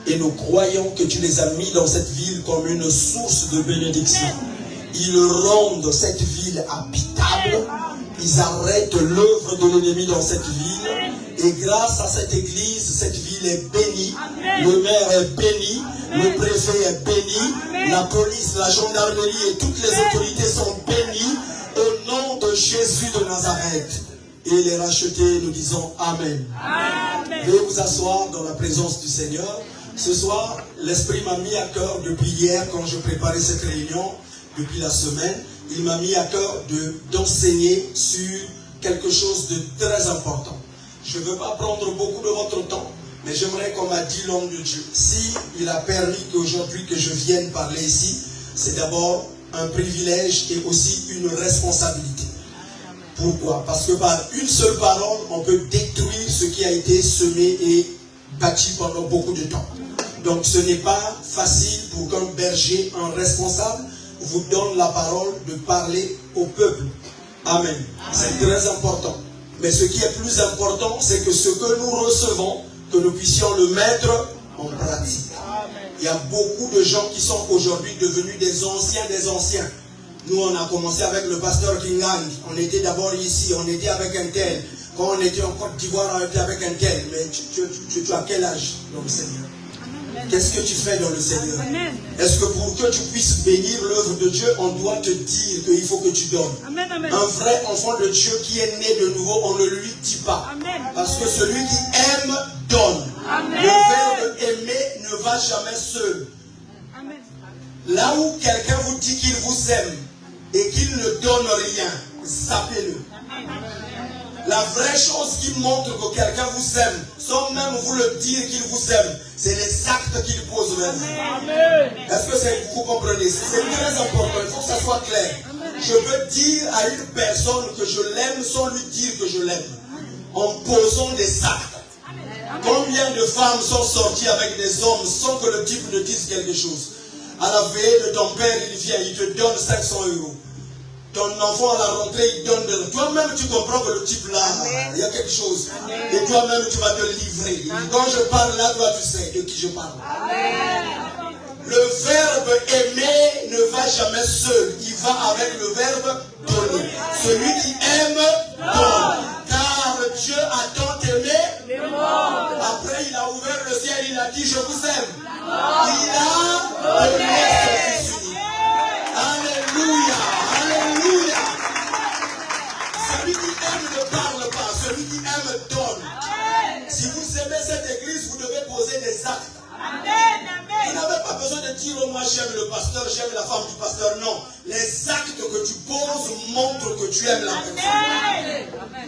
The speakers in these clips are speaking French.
Et nous croyons que tu les as mis dans cette ville comme une source de bénédiction. Ils rendent cette ville habitable. Ils arrêtent l'œuvre de l'ennemi dans cette ville. Et grâce à cette église, cette ville est bénie. Le maire est béni. Le préfet est béni. La police, la gendarmerie et toutes les autorités sont bénies. Au nom de Jésus de Nazareth. Et les rachetés, nous disons Amen. Amen. Veuillez vous asseoir dans la présence du Seigneur. Ce soir, l'Esprit m'a mis à cœur depuis hier, quand je préparais cette réunion, depuis la semaine, il m'a mis à cœur d'enseigner sur quelque chose de très important. Je ne veux pas prendre beaucoup de votre temps, mais j'aimerais, comme a dit l'homme de Dieu, si il a permis qu'aujourd'hui que je vienne parler ici, c'est d'abord un privilège et aussi une responsabilité. Pourquoi? Parce que par une seule parole, on peut détruire ce qui a été semé et bâti pendant beaucoup de temps. Donc ce n'est pas facile pour qu'un berger, un responsable, vous donne la parole de parler au peuple. Amen. C'est très important. Mais ce qui est plus important, c'est que ce que nous recevons, que nous puissions le mettre en pratique. Il y a beaucoup de gens qui sont aujourd'hui devenus des anciens. Nous, on a commencé avec le pasteur Kingang. On était d'abord ici, on était avec un tel. Quand on était en Côte d'Ivoire, on était avec un tel. Mais tu as quel âge dans le Seigneur? Qu'est-ce que tu fais dans le Seigneur? Est-ce que pour que tu puisses bénir l'œuvre de Dieu, on doit te dire qu'il faut que tu donnes? Un vrai enfant de Dieu qui est né de nouveau, on ne lui dit pas. Parce que celui qui aime, donne. Le verbe aimer ne va jamais seul. Là où quelqu'un vous dit qu'il vous aime et qu'il ne donne rien, zappez-le. La vraie chose qui montre que quelqu'un vous aime, sans même vous le dire qu'il vous aime, c'est les actes qu'il pose vers vous. Est-ce que vous comprenez? C'est très important, il faut que ça soit clair. Je peux dire à une personne que je l'aime sans lui dire que je l'aime, en posant des actes. Combien de femmes sont sorties avec des hommes sans que le type ne dise quelque chose? À la veille de ton père, il vient, il te donne 500 €. Ton enfant à la rentrée, il donne de l'argent. Toi-même, tu comprends que le type là, il y a quelque chose. Et toi-même, tu vas te livrer. Quand je parle là, toi, tu sais de qui je parle. Le verbe aimer ne va jamais seul. Il va avec le verbe donner. Celui qui aime, donne. Car Dieu a tant aimé. Après, il a ouvert le ciel, il a dit, je vous aime. Il a donné son Fils unique. Alléluia. Alléluia. Celui qui aime ne parle pas. Celui qui aime donne. Si vous aimez cette église, vous devez poser des actes. Vous n'avez pas besoin de dire, oh, moi j'aime le pasteur, j'aime la femme du pasteur. Non. Les actes que tu poses montrent que tu aimes la personne.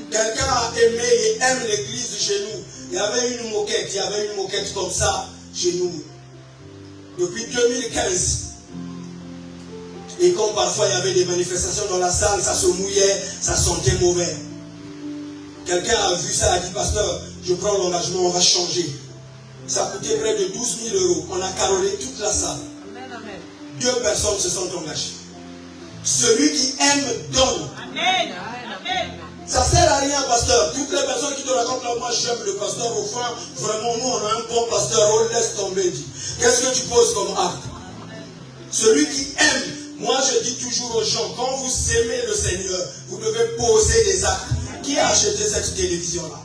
Quelqu'un a aimé et aime l'église chez nous. Il y avait une moquette comme ça chez nous. Depuis 2015. Et comme parfois il y avait des manifestations dans la salle, ça se mouillait, ça sentait mauvais. Quelqu'un a vu ça, a dit, pasteur, je prends l'engagement, on va changer. Ça coûtait près de 12 000 €. On a carolé toute la salle. 2 personnes se sont engagées. Celui qui aime donne. Ça ne sert à rien, pasteur. Toutes les personnes qui te racontent là, moi j'aime le pasteur, au fond, vraiment, nous on a un bon pasteur, on laisse tomber. Dit. Qu'est-ce que tu poses comme acte? Celui qui aime, moi je dis toujours aux gens, quand vous aimez le Seigneur, vous devez poser des actes. Qui a acheté cette télévision-là?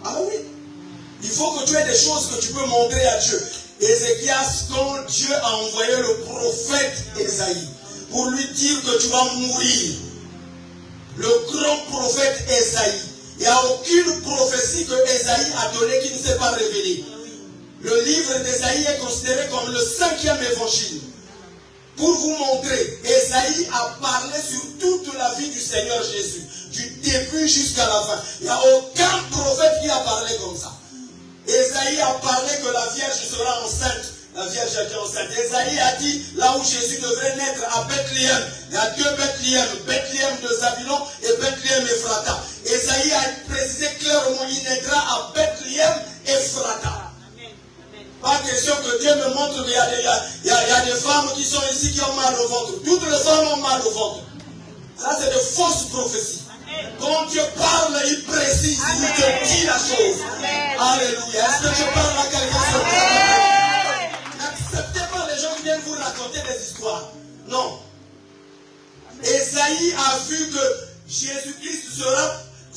Ah oui. Il faut que tu aies des choses que tu peux montrer à Dieu. Ézéchias, quand Dieu a envoyé le prophète Ésaïe pour lui dire que tu vas mourir, le grand prophète Ésaïe, il n'y a aucune prophétie que Ésaïe a donnée qui ne s'est pas révélée. Le livre d'Ésaïe est considéré comme le 5e évangile. Pour vous montrer, Ésaïe a parlé sur toute la vie du Seigneur Jésus, du début jusqu'à la fin. Il n'y a aucun prophète qui a parlé comme ça. Ésaïe a parlé que la Vierge sera enceinte. La Vierge était enceinte. Ésaïe a dit, là où Jésus devrait naître, à Bethléem. Il y a 2 Bethléem. Bethléem de Zabulon et Bethléem Ephrata. Ésaïe a précisé clairement, il naîtra à Bethléem Ephrata. Pas question que Dieu me montre qu'il y a des femmes qui sont ici qui ont mal au ventre. Toutes les femmes ont mal au ventre. Ça, c'est de fausses prophéties. Quand Dieu parle, il précise, il te dit la chose. Alléluia. Est-ce que je parle à quelqu'un ce matin? raconter des histoires. Non. Esaïe a vu que Jésus-Christ sera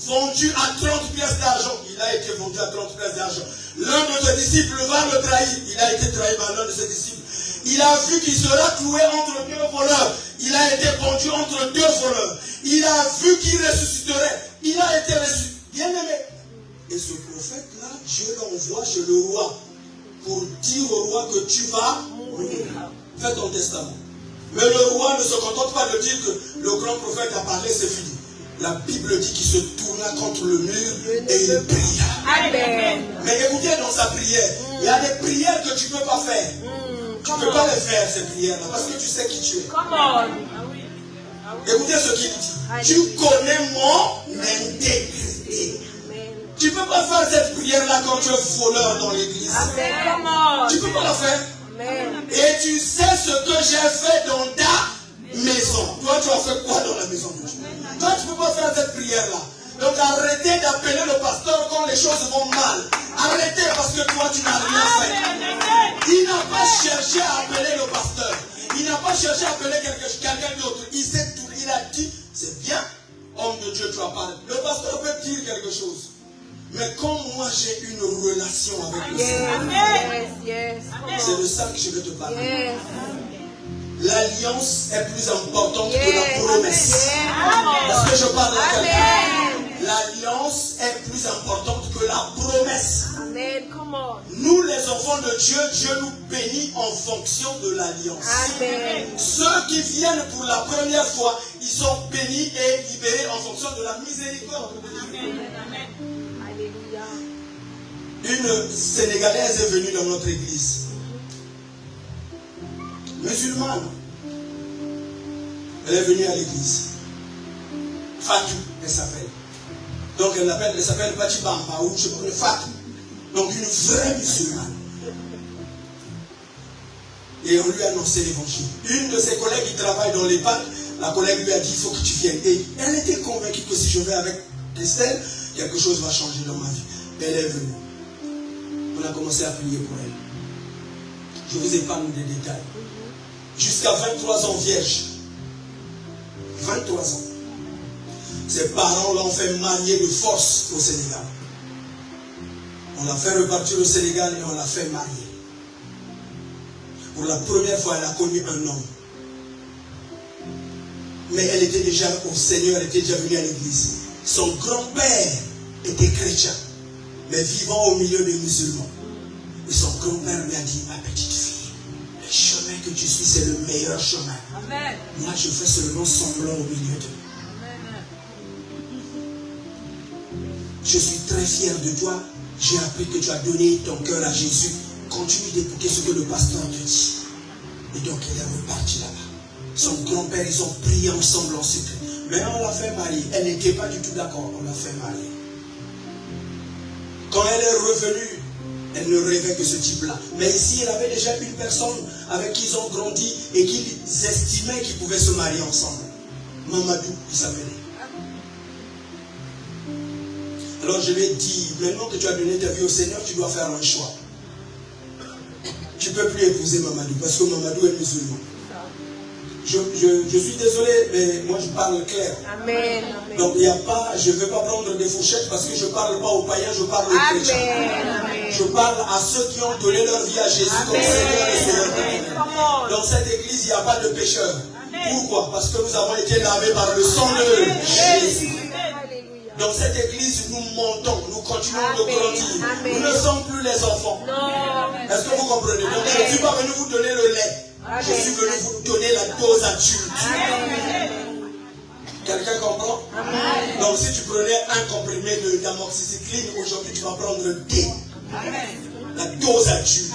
vendu à 30 pièces d'argent. Il a été vendu à 30 pièces d'argent. L'un de ses disciples va le trahir. Il a été trahi par l'un de ses disciples. Il a vu qu'il sera cloué entre deux voleurs. Il a été pendu entre deux voleurs. Il a vu qu'il ressusciterait. Il a été ressuscité. Bien aimé. Et ce prophète-là, Dieu l'envoie chez le roi pour dire au roi que tu vas mourir. Fais ton testament. Mais le roi ne se contente pas de dire que le grand prophète a parlé, c'est fini. La Bible dit qu'il se tourna contre le mur et il pria. Amen. Mais écoutez, dans sa prière, il y a des prières que tu ne peux pas faire. Tu ne peux pas les faire, ces prières-là, parce que tu sais qui tu es. Come on. Écoutez ce qu'il dit. Tu connais mon intégrité. Tu ne peux pas faire cette prière-là quand tu es voleur dans l'église. Amen. Come on. Tu ne peux pas la faire. Amen. Et tu sais ce que j'ai fait dans ta maison. Toi, tu as fait quoi dans la maison de Dieu? Toi, tu ne peux pas faire cette prière-là. Donc arrêtez d'appeler le pasteur quand les choses vont mal. Arrêtez parce que toi, tu n'as rien fait. Il n'a pas cherché à appeler le pasteur. Il n'a pas cherché à appeler quelqu'un d'autre. Il s'est tourné. Il a dit, c'est bien, homme de Dieu, tu as parlé. Le pasteur peut dire quelque chose. Mais quand moi j'ai une relation avec le Seigneur, c'est de ça que je vais te parler. L'alliance est plus importante que la promesse. Est-ce que je parle à quelqu'un? L'alliance est plus importante que la promesse. Amen. Come on. Nous les enfants de Dieu, Dieu nous bénit en fonction de l'alliance. Amen. Ceux qui viennent pour la première fois, ils sont bénis et libérés en fonction de la miséricorde. Une Sénégalaise est venue dans notre église. Musulmane. Elle est venue à l'église. Fatou, elle s'appelle. Donc elle s'appelle Pati Bamba ou je sais pas, Fatou. Donc une vraie musulmane. Et on lui a annoncé l'évangile. Une de ses collègues qui travaille dans l'EHPAD, la collègue lui a dit, il faut que tu viennes. Et elle était convaincue que si je vais avec Christelle, quelque chose va changer dans ma vie. Elle est venue. On a commencé à prier pour elle. Je vous épargne des détails. Jusqu'à 23 ans vierge. 23 ans. Ses parents l'ont fait marier de force au Sénégal. On l'a fait repartir au Sénégal et on l'a fait marier. Pour la première fois, elle a connu un homme. Mais elle était déjà au Seigneur, elle était déjà venue à l'église. Son grand-père était chrétien, mais vivant au milieu des musulmans. Et son grand-père lui a dit, ma petite fille, le chemin que tu suis, c'est le meilleur chemin. Amen. Moi, je fais seulement semblant au milieu d'eux. Je suis très fier de toi. J'ai appris que tu as donné ton cœur à Jésus. Continue d'écouter ce que le pasteur te dit. Et donc, il est reparti là-bas. Son grand-père, ils ont prié ensemble en secret. Mais on l'a fait marier. Elle n'était pas du tout d'accord. On l'a fait marier. Quand elle est revenue, elle ne rêvait que ce type-là. Mais ici, elle avait déjà une personne avec qui ils ont grandi et qu'ils estimaient qu'ils pouvaient se marier ensemble. Mamadou, il s'appelait. Alors je lui ai dit, maintenant que tu as donné ta vie au Seigneur, tu dois faire un choix. Tu ne peux plus épouser Mamadou parce que Mamadou est musulman. Je suis désolé, mais moi je parle clair. Amen. Donc il n'y a pas, je ne veux pas prendre des fourchettes parce que je ne parle pas aux païens, je parle aux chrétiens. Je parle à ceux qui ont donné leur vie à Jésus comme Seigneur et Sauveur. Dans cette église, il n'y a pas de pécheurs. Pourquoi? Parce que nous avons été lavés par le sang de Jésus. Dans cette église, nous montons, nous continuons de grandir. Nous ne sommes plus les enfants. Est-ce que vous comprenez? Donc je ne suis pas venu vous donner le lait. Je suis venu vous donner la dose adulte. Quelqu'un comprend? Donc si tu prenais un comprimé d'amoxicilline, aujourd'hui tu vas prendre 2. La dose adulte.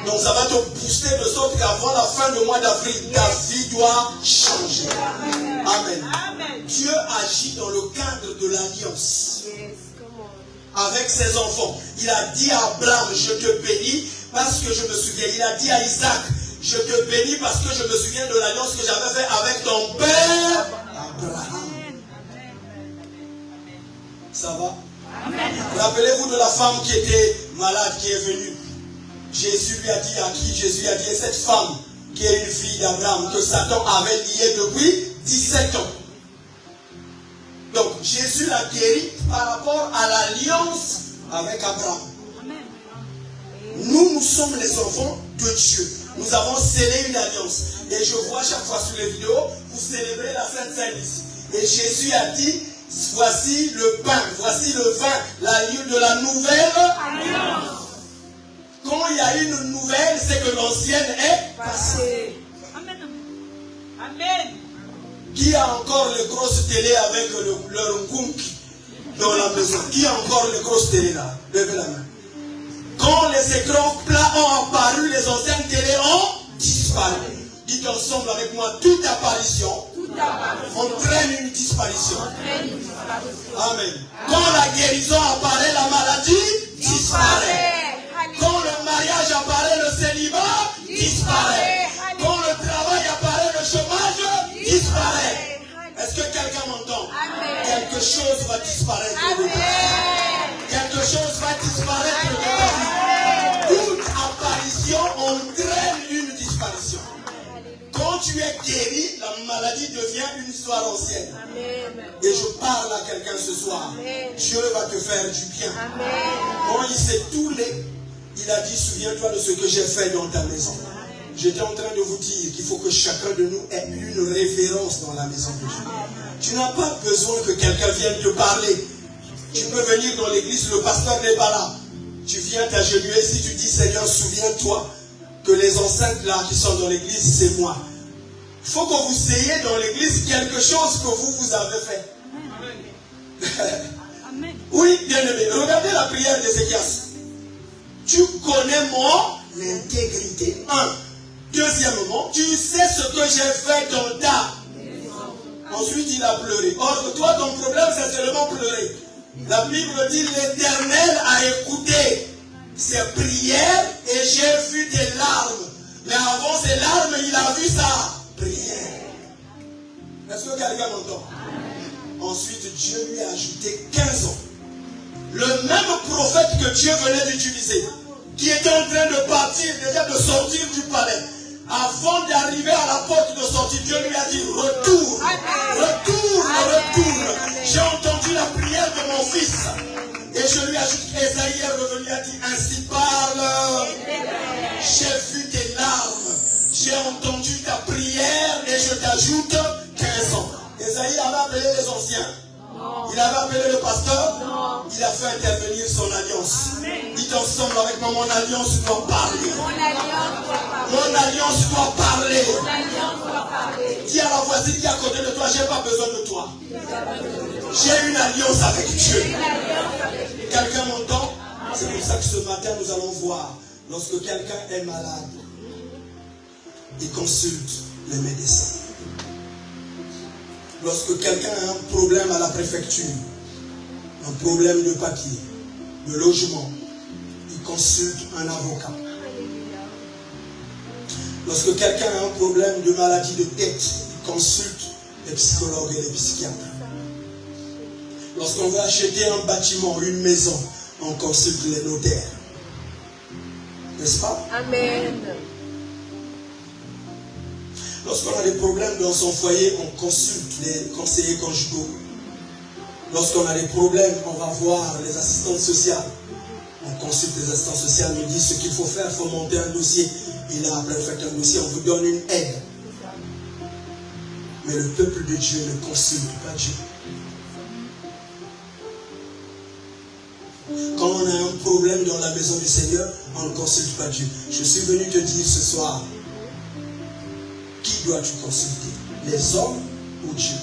Donc ça va te booster de sorte qu'avant la fin du mois d'avril, ta vie doit changer. Amen. Dieu agit dans le cadre de l'alliance avec ses enfants. Il a dit à Abraham, je te bénis parce que je me souviens. Il a dit à Isaac, je te bénis parce que je me souviens de l'alliance que j'avais faite avec ton père Abraham. Ça va? Rappelez-vous de la femme qui était malade, qui est venue. Jésus lui a dit à qui? Jésus a dit, cette femme, qui est une fille d'Abraham, que Satan avait liée depuis 17 ans. Donc Jésus l'a guérie par rapport à l'alliance avec Abraham. Nous sommes les enfants de Dieu. Nous avons scellé une alliance. Et je vois chaque fois sur les vidéos, vous célébrez la Sainte Seine ici. Et Jésus a dit, voici le pain, voici le vin, l'alliance de la nouvelle alliance. Quand il y a une nouvelle, c'est que l'ancienne est passée. Amen. Amen. Qui a encore les grosses télé avec leur nkunki dans la maison? Qui a encore les grosses télé là? Levez la main. Quand les écrans plats ont apparu, les anciennes télé ont disparu. Dites ensemble avec moi, toute apparition entraîne une disparition. Amen. Quand la guérison apparaît, la maladie disparaît. Quand le mariage apparaît, le célibat disparaît. Quand le travail apparaît, le chômage disparaît. Est-ce que quelqu'un m'entend? Quelque chose va disparaître. Quelque chose va disparaître de ta vie. Toute apparition entraîne une disparition. Quand tu es guéri, la maladie devient une histoire ancienne. Et je parle à quelqu'un ce soir. Dieu va te faire du bien. Quand il s'est tourné, il a dit, souviens-toi de ce que j'ai fait dans ta maison. J'étais en train de vous dire qu'il faut que chacun de nous ait une référence dans la maison de Dieu. Tu n'as pas besoin que quelqu'un vienne te parler. Tu peux venir dans l'église, le pasteur n'est pas là. Tu viens t'agenouiller si tu dis, Seigneur, souviens-toi que les enceintes là qui sont dans l'église, c'est moi. Il faut que vous ayez dans l'église quelque chose que vous avez fait. Oui, bien aimé. Regardez la prière d'Ézéchias. Tu connais mon intégrité. Deuxièmement, tu sais ce que j'ai fait dans ta. Ensuite, il a pleuré. Or, toi, ton problème, c'est seulement pleurer. La Bible dit, l'Éternel a écouté ses prières et j'ai vu des larmes. Mais avant ces larmes, il a vu sa prière. Est-ce que quelqu'un m'entend? Ensuite, Dieu lui a ajouté 15 ans. Le même prophète que Dieu venait d'utiliser, qui était en train de partir, déjà de sortir du palais, avant d'arriver à la porte de sortie, Dieu lui a dit, retourne, retourne. J'ai entendu la prière de mon fils. Et je lui ajoute, Esaïe est revenu, a dit, ainsi parle. J'ai vu tes larmes, j'ai entendu ta prière et je t'ajoute 15 ans. Esaïe avait appelé les anciens. Il avait appelé le pasteur. Il a fait intervenir son alliance. Dites ensemble avec moi, mon alliance doit parler. Mon alliance doit parler. Dis à la voisine qui est à côté de toi, j'ai pas besoin de toi. J'ai une alliance avec Dieu. Quelqu'un m'entend? C'est pour ça que ce matin nous allons voir. Lorsque quelqu'un est malade, il consulte le médecin. Lorsque quelqu'un a un problème à la préfecture, un problème de papier, de logement, il consulte un avocat. Lorsque quelqu'un a un problème de maladie de tête, il consulte les psychologues et les psychiatres. Lorsqu'on veut acheter un bâtiment, une maison, on consulte les notaires. N'est-ce pas? Amen. Lorsqu'on a des problèmes dans son foyer, on consulte les conseillers conjugaux. Lorsqu'on a des problèmes, on va voir les assistantes sociales. On consulte les assistantes sociales, nous disent ce qu'il faut faire, il faut monter un dossier. Il a après fait un dossier, on vous donne une aide. Mais le peuple de Dieu ne consulte pas Dieu. Quand on a un problème dans la maison du Seigneur, on ne consulte pas Dieu. Je suis venu te dire ce soir, qui dois-tu consulter? Les hommes ou Dieu?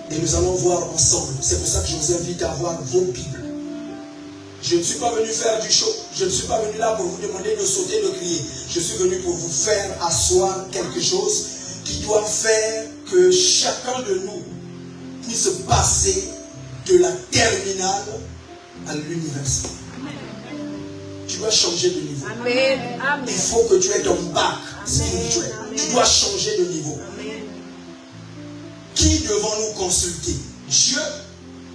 Et nous allons voir ensemble. C'est pour ça que je vous invite à avoir vos Bibles. Je ne suis pas venu faire du show. Je ne suis pas venu là pour vous demander de sauter, de crier. Je suis venu pour vous faire asseoir quelque chose qui doit faire que chacun de nous puisse passer de la terminale à l'université. Tu dois changer de niveau. Amen. Amen. Il faut que tu aies ton bac spirituel. Tu dois changer de niveau. Amen. Qui devons-nous consulter? Dieu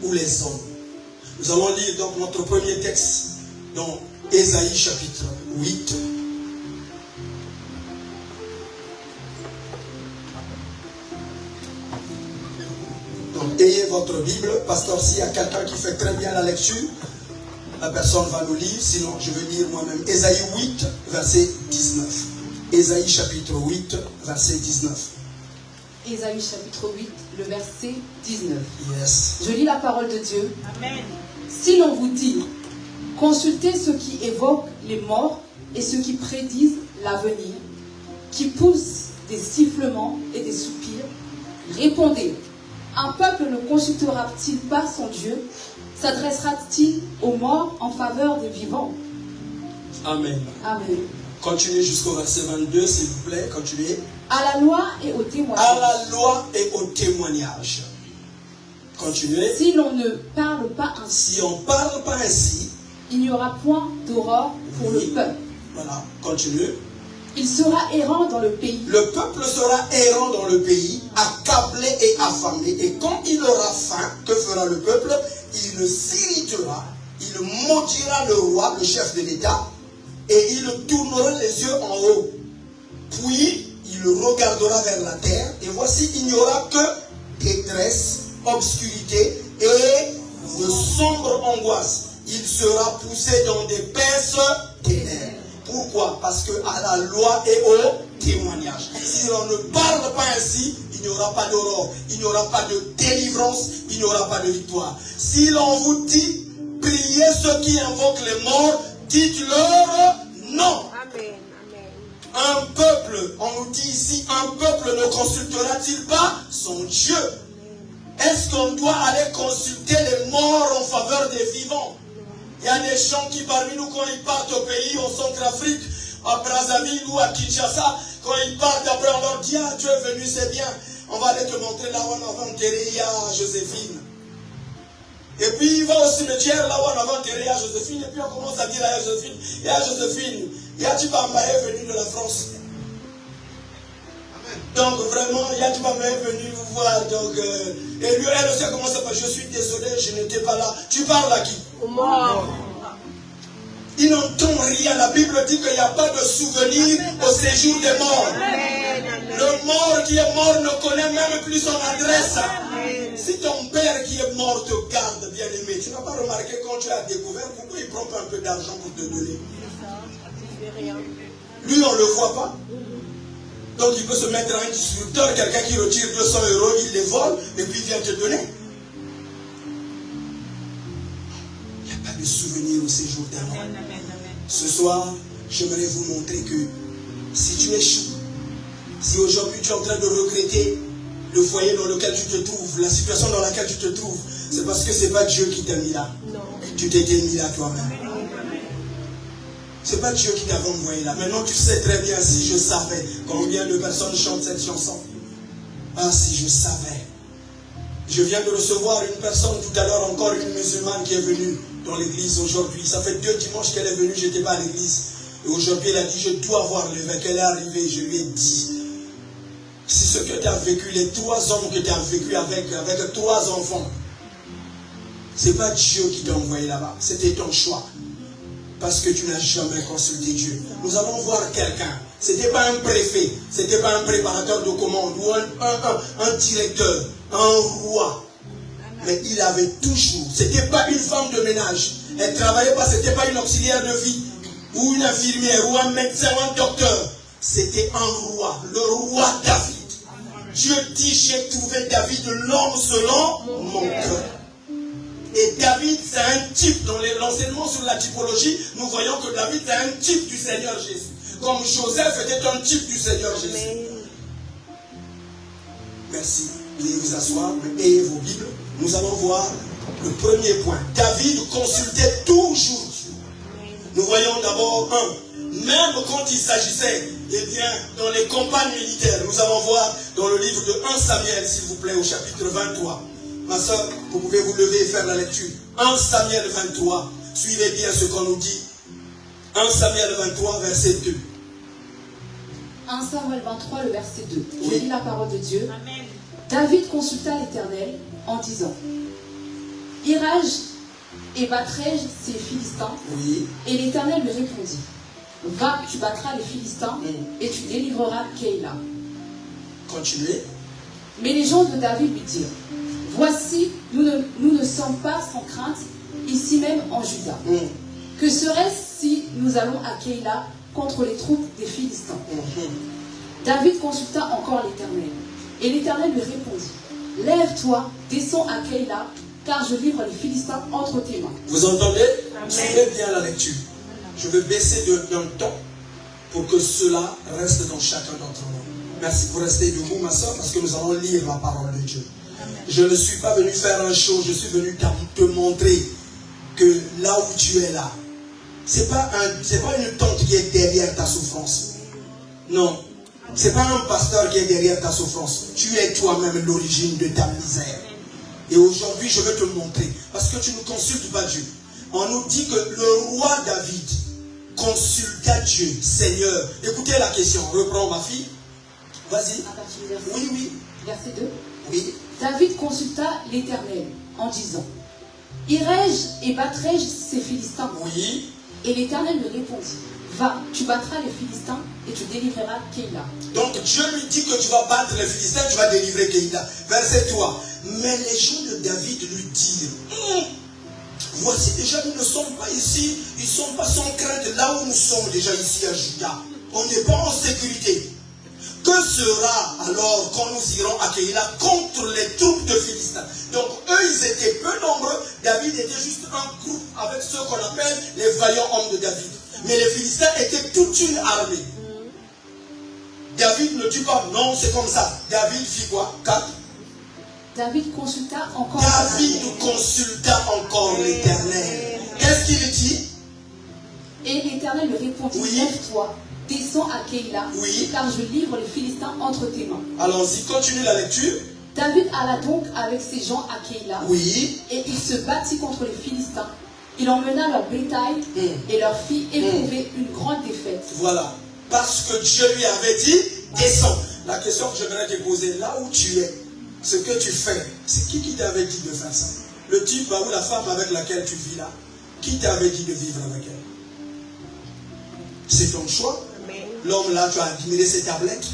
ou les hommes? Nous allons lire donc notre premier texte dans Ésaïe chapitre 8. Ayez votre Bible. Pasteur, s'il y a quelqu'un qui fait très bien la lecture, la personne va nous lire, sinon je vais lire moi-même. Ésaïe 8, verset 19. Ésaïe chapitre 8, verset 19. Ésaïe chapitre 8, le verset 19. Yes. Je lis la parole de Dieu. Amen. Si l'on vous dit, consultez ceux qui évoquent les morts et ceux qui prédisent l'avenir, qui poussent des sifflements et des soupirs, répondez, un peuple ne consultera-t-il pas son Dieu? S'adressera-t-il aux morts en faveur des vivants? Amen. Amen. Continuez jusqu'au verset 22, s'il vous plaît. Continuez. À la loi et au À témoignage. la loi et au témoignage. Continuez. Si l'on ne parle pas ainsi, Si on ne parle pas ainsi, il n'y aura point d'aurore pour le peuple. voilà, continue. Il sera errant dans le pays. Le peuple sera errant dans le pays, accablé et affamé. Et quand il aura faim, que fera le peuple? Il s'irritera, il maudira le roi, le chef de l'État, et il tournera les yeux en haut. Puis, il regardera vers la terre, et voici, il n'y aura que détresse, obscurité et de sombres angoisses. Il sera poussé dans des pèses ténèbres. Pourquoi? Parce que à la loi et au témoignage. Si on ne parle pas ainsi, il n'y aura pas d'aurore, il n'y aura pas de délivrance, il n'y aura pas de victoire. Si l'on vous dit, priez ceux qui invoquent les morts, dites-leur non. Amen. Amen. Un peuple, on nous dit ici, un peuple ne consultera-t-il pas son Dieu? Est-ce qu'on doit aller consulter les morts en faveur des vivants? Il y a des gens qui parmi nous, quand ils partent au pays, au Centrafrique, à Brazzaville ou à Kinshasa, quand ils partent, après on leur dit, ah, tu es venu, c'est bien. On va aller te montrer là où on avait enterré, il y a Joséphine. Et puis il va au cimetière là où on avait enterré, il y a Joséphine. Et puis on commence à dire, il y a Joséphine, il y a Joséphine. Il y a Tibamba est venu de la France. Donc vraiment, il y a Tibamba est venu vous voir. Donc, et lui, elle aussi commence à dire, je suis désolé, je n'étais pas là. Tu parles à qui? Aux morts. Ils n'entendent rien. La Bible dit qu'il n'y a pas de souvenir au séjour des morts. Amen. Amen. Le mort qui est mort ne connaît même plus son adresse. Amen. Si ton père qui est mort te garde, bien aimé, tu n'as pas remarqué quand tu as découvert pourquoi il prend pas un peu d'argent pour te donner? C'est ça. Ça fait rien. Lui, on ne le voit pas. Donc il peut se mettre à un distributeur, quelqu'un qui retire 200 €, il les vole et puis il vient te donner. Il n'y a pas de souvenir au séjour des morts. Amen. Amen. Ce soir, j'aimerais vous montrer que si tu échoues, si aujourd'hui tu es en train de regretter le foyer dans lequel tu te trouves, la situation dans laquelle tu te trouves, c'est parce que ce n'est pas Dieu qui t'a mis là. Non. Tu t'es mis là toi-même. Ce n'est pas Dieu qui t'avait envoyé là. Maintenant tu sais très bien, si je savais combien de personnes chantent cette chanson. Ah, si je savais. Je viens de recevoir une personne tout à l'heure, encore une musulmane qui est venue dans l'église aujourd'hui. Ça fait 2 dimanches qu'elle est venue, je n'étais pas à l'église. Et aujourd'hui, elle a dit, je dois voir l'évêque. Elle est arrivée, je lui ai dit, si ce que tu as vécu, les 3 hommes que tu as vécu avec 3 enfants, ce n'est pas Dieu qui t'a envoyé là-bas, c'était ton choix. Parce que tu n'as jamais consulté Dieu. Nous allons voir quelqu'un. Ce n'était pas un préfet, ce n'était pas un préparateur de commande ou un directeur, un roi. Mais il avait toujours, ce n'était pas une femme de ménage. Elle ne travaillait pas, ce n'était pas une auxiliaire de vie, ou une infirmière, ou un médecin, ou un docteur. C'était un roi, le roi David. Dieu dit, j'ai trouvé David l'homme selon mon cœur. Et David, c'est un type, dans l'enseignement sur la typologie, nous voyons que David, c'est un type du Seigneur Jésus. Comme Joseph était un type du Seigneur Jésus. Amen. Merci. Veuillez vous asseoir, mais ayez vos Bibles. Nous allons voir le premier point. David consultait toujours Dieu. Nous voyons d'abord même quand il s'agissait, eh bien, dans les campagnes militaires, nous allons voir dans le livre de 1 Samuel, s'il vous plaît, au chapitre 23. Ma soeur, vous pouvez vous lever et faire la lecture. 1 Samuel 23. Suivez bien ce qu'on nous dit. 1 Samuel 23, verset 2. 1 Samuel 23, le verset 2. Je Oui. lis la parole de Dieu. Amen. David consulta l'Éternel en disant, irai-je et battrai-je ces Philistins? Oui. Et l'Éternel lui répondit, va, tu battras les Philistins et tu délivreras Keïla. Continuez. Mais les gens de David lui dirent, Voici, nous ne sommes pas sans crainte, ici même en Juda. Que serait-ce si nous allons à Keïla contre les troupes des Philistins? David consulta encore l'Éternel. Et l'Éternel lui répondit, lève-toi, descends à Keïla, car je livre les Philistins entre tes mains. Vous entendez? Suivez bien la lecture. Je vais baisser d'un ton pour que cela reste dans chacun d'entre nous. Merci pour rester debout, ma soeur, parce que nous allons lire la parole de Dieu. Je ne suis pas venu faire un show, je suis venu te montrer que là où tu es là, c'est pas une tante qui est derrière ta souffrance. Non. C'est pas un pasteur qui est derrière ta souffrance. Tu es toi-même l'origine de ta misère. Et aujourd'hui, je veux te montrer. Parce que tu ne consultes pas Dieu. On nous dit que le roi David consulta Dieu, Seigneur. Écoutez la question. Reprends ma fille. Vas-y. Oui, oui. Verset 2. Oui. David consulta l'Éternel en disant, irai-je et battrai-je ces Philistins? Oui. Et l'Éternel lui répondit, va, tu battras les Philistins et tu délivreras Keïla. Donc Dieu lui dit que tu vas battre les Philistins, tu vas délivrer Keïla. Verset 3. Mais les gens de David lui dirent, voici déjà nous ne sommes pas ici, ils ne sont pas sans crainte là où nous sommes déjà ici à Juda. On n'est pas en sécurité. Que sera alors quand nous irons à Keïla contre les troupes de Philistins? Donc eux ils étaient peu nombreux, David était juste un groupe avec ceux qu'on appelle les vaillants hommes de David. Mais les Philistins étaient toute une armée. David ne dit pas non, c'est comme ça. David fit quoi? 4. David consulta encore l'Éternel. Qu'est-ce qu'il dit? Et l'Éternel lui répondit, oui. Lève-toi, descends à Keïla, oui. car je livre les Philistins entre tes mains. Allons-y, continue la lecture. David alla donc avec ses gens à Keïla, oui. Et il se battit contre les Philistins. Il emmena leur bétail et leur fit éprouver une grande défaite. Voilà. Parce que Dieu lui avait dit, descends. La question que j'aimerais te poser, là où tu es, ce que tu fais, c'est qui t'avait dit de faire ça? Le type ou la femme avec laquelle tu vis là, qui t'avait dit de vivre avec elle? C'est ton choix. L'homme là, tu as admiré ses tablettes.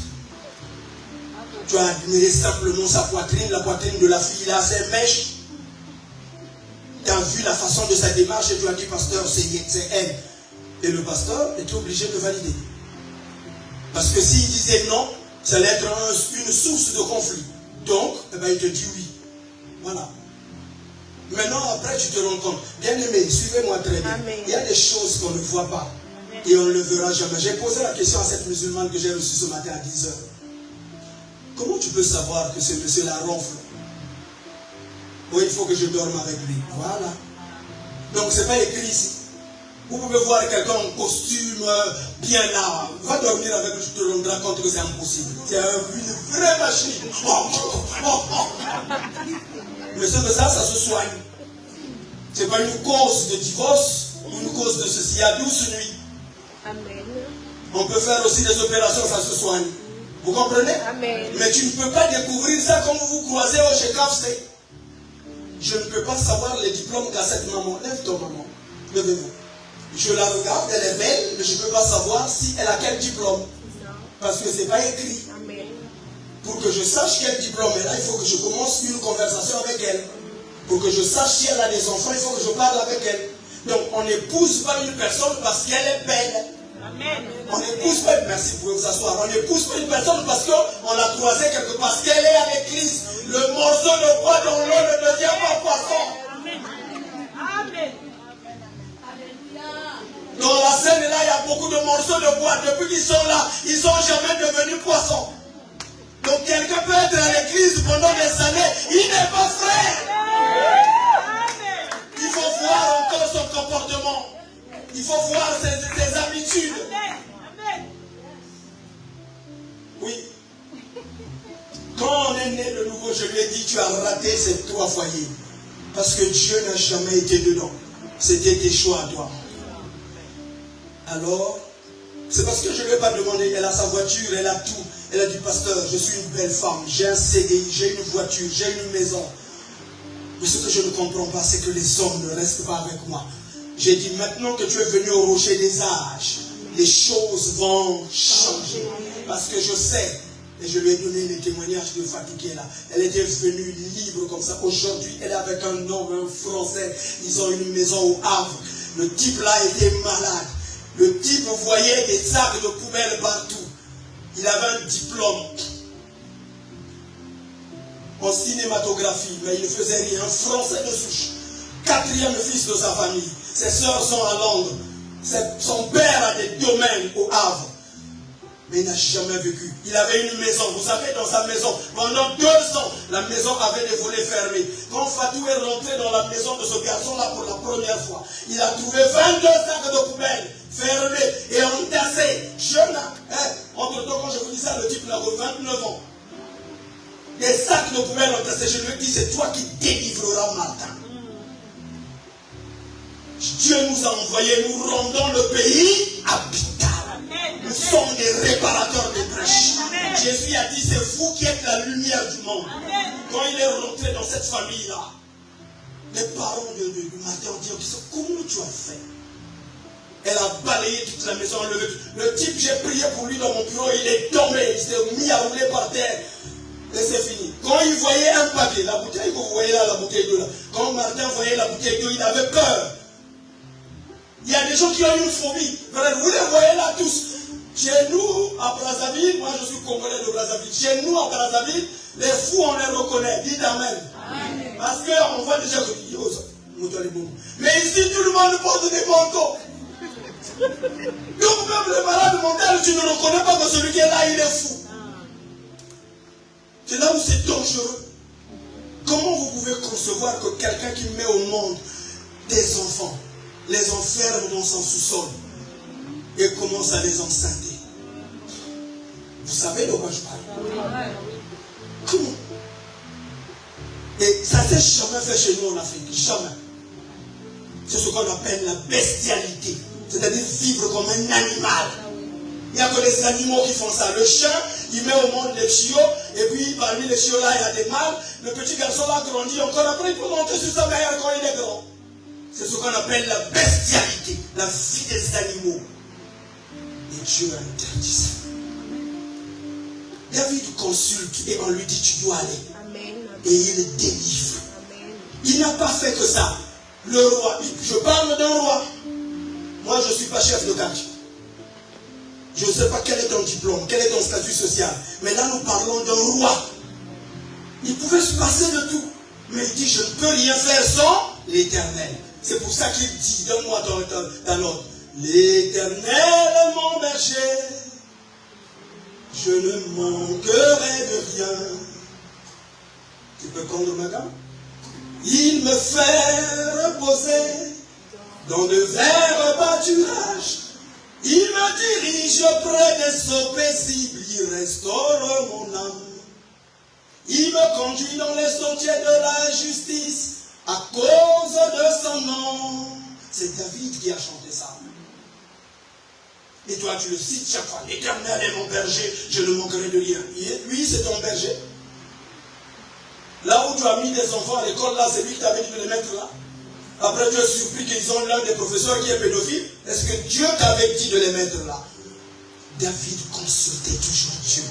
Tu as admiré simplement sa poitrine, la poitrine de la fille là, ses mèches. Tu as vu la façon de sa démarche et tu as dit, pasteur, c'est elle. Et le pasteur était obligé de valider. Parce que s'il disait non, ça allait être une source de conflit. Donc, eh ben, il te dit oui. Voilà. Maintenant, après, tu te rends compte. Bien aimé, suivez-moi très bien. Amen. Il y a des choses qu'on ne voit pas. Et on ne le verra jamais. J'ai posé la question à cette musulmane que j'ai reçue ce matin à 10h. Comment tu peux savoir que ce monsieur-là ronfle? Oui, il faut que je dorme avec lui. Voilà. Donc, ce n'est pas écrit ici. Vous pouvez voir quelqu'un en costume, bien là. Va dormir avec lui, tu te rendras compte que c'est impossible. C'est une vraie machine. Mais ce que ça se soigne. Ce n'est pas une cause de divorce ou une cause de ceci. À douce nuit. Amen. On peut faire aussi des opérations, ça se soigne. Vous comprenez? Amen. Mais tu ne peux pas découvrir ça comme vous vous croisez au Chekafse. Je ne peux pas savoir les diplômes qu'a cette maman. Lève ton maman. Levez-vous. Je la regarde, elle est belle, mais je ne peux pas savoir si elle a quel diplôme. Parce que ce n'est pas écrit. Amen. Pour que je sache quel diplôme elle a, il faut que je commence une conversation avec elle. Pour que je sache si elle a des enfants, il faut que je parle avec elle. Donc on n'épouse pas une personne parce qu'elle est belle. Amen. On n'épouse pas, merci, vous pouvez vous asseoir. On n'épouse pas une personne parce qu'on l'a croisée quelque part, parce qu'elle est à l'église. Le morceau de bois dans l'eau ne devient pas poisson. Amen. Amen. Dans la scène là, il y a beaucoup de morceaux de bois. Depuis qu'ils sont là, ils ne sont jamais devenus poissons. Donc quelqu'un peut être à l'église pendant des années, il n'est pas frère. Il faut voir encore son comportement. Il faut voir ses habitudes. Oui. Quand on est né de nouveau, je lui ai dit, tu as raté ces 3 foyers. Parce que Dieu n'a jamais été dedans. C'était tes choix à toi. Alors, c'est parce que je ne lui ai pas demandé. Elle a sa voiture, elle a tout. Elle a dit, pasteur, je suis une belle femme. J'ai un CDI, j'ai une voiture, j'ai une maison. Mais ce que je ne comprends pas, c'est que les hommes ne restent pas avec moi. J'ai dit, maintenant que tu es venu au rocher des âges, les choses vont changer. Parce que je sais Et je lui ai donné les témoignages de Fatou qui est là. Elle était venue libre comme ça. Aujourd'hui, elle est avec un homme, un Français. Ils ont une maison au Havre. Le type là était malade. Le type voyait des sacs de poubelle partout. Il avait un diplôme en cinématographie, mais il ne faisait rien. Français de souche. 4e fils de sa famille. Ses sœurs sont à Londres. Son père a des domaines au Havre. Mais il n'a jamais vécu. Il avait une maison. Vous savez, dans sa maison, pendant 2 ans, la maison avait des volets fermés. Quand Fatou est rentré dans la maison de ce garçon-là pour la première fois, il a trouvé 22 sacs de poubelle fermés et entassés. Jeune, entre-temps, quand je vous dis ça, le type n'a que 29 ans. Des sacs de poubelle entassés. Je lui ai dit, c'est toi qui délivreras Martin. Dieu nous a envoyés, nous rendons le pays habitable. Nous sommes des réparateurs de brèches. Jésus a dit, c'est vous qui êtes la lumière du monde. Quand il est rentré dans cette famille-là, les parents de Martin ont dit, comment tu as fait? Elle a balayé toute la maison. Le type, j'ai prié pour lui dans mon bureau, il est tombé, il s'est mis à rouler par terre. Et c'est fini. Quand il voyait un papier, la bouteille que vous voyez là, la bouteille d'eau là, quand Martin voyait la bouteille d'eau, il avait peur. Il y a des gens qui ont une phobie. Vous les voyez là tous. Chez nous, à Brazzaville, moi je suis congolais de Brazzaville. Chez nous, à Brazzaville, les fous, on les reconnaît. Dites Amen. Amen. Parce qu'on voit déjà que mais ici, tout le monde porte des manteaux. Donc, même les malades mentales, tu ne reconnais pas que celui qui est là, il est fou. C'est là où c'est dangereux. Comment vous pouvez concevoir que quelqu'un qui met au monde des enfants, les enferme dans son sous-sol et commence à les enceinter? Vous savez de quoi je parle? Comment? Et ça s'est jamais fait chez nous en Afrique. Jamais. C'est ce qu'on appelle la bestialité. C'est-à-dire vivre comme un animal. Il n'y a que les animaux qui font ça. Le chien, il met au monde des chiots, et puis parmi les chiots là, il y a des mâles. Le petit garçon là grandit encore. Après, il peut monter sur sa mère quand il est grand. C'est ce qu'on appelle la bestialité, la vie des animaux. Et Dieu a interdit ça. David consulte et on lui dit, tu dois aller. Amen. Et il délivre. Amen. Il n'a pas fait que ça. Le roi, je parle d'un roi. Moi, je ne suis pas chef de quartier. Je ne sais pas quel est ton diplôme, quel est ton statut social. Mais là, nous parlons d'un roi. Il pouvait se passer de tout. Mais il dit, je ne peux rien faire sans l'Éternel. C'est pour ça qu'il dit, donne-moi ta note. L'Éternel est mon berger. Je ne manquerai de rien. Tu peux prendre ma gamme? Il me fait reposer dans de verts pâturages. Il me dirige près des eaux paisibles. Il restaure mon âme. Il me conduit dans les sentiers de la justice à cause de son nom. C'est David qui a chanté ça. Et toi, tu le cites chaque fois. L'Éternel est mon berger, je ne manquerai de rien. Lui, c'est ton berger. Là où tu as mis des enfants à l'école, là, c'est lui qui t'avait dit de les mettre là. Après, tu es surpris qu'ils ont l'un des professeurs qui est pédophile. Est-ce que Dieu t'avait dit de les mettre là? David consultait toujours Dieu.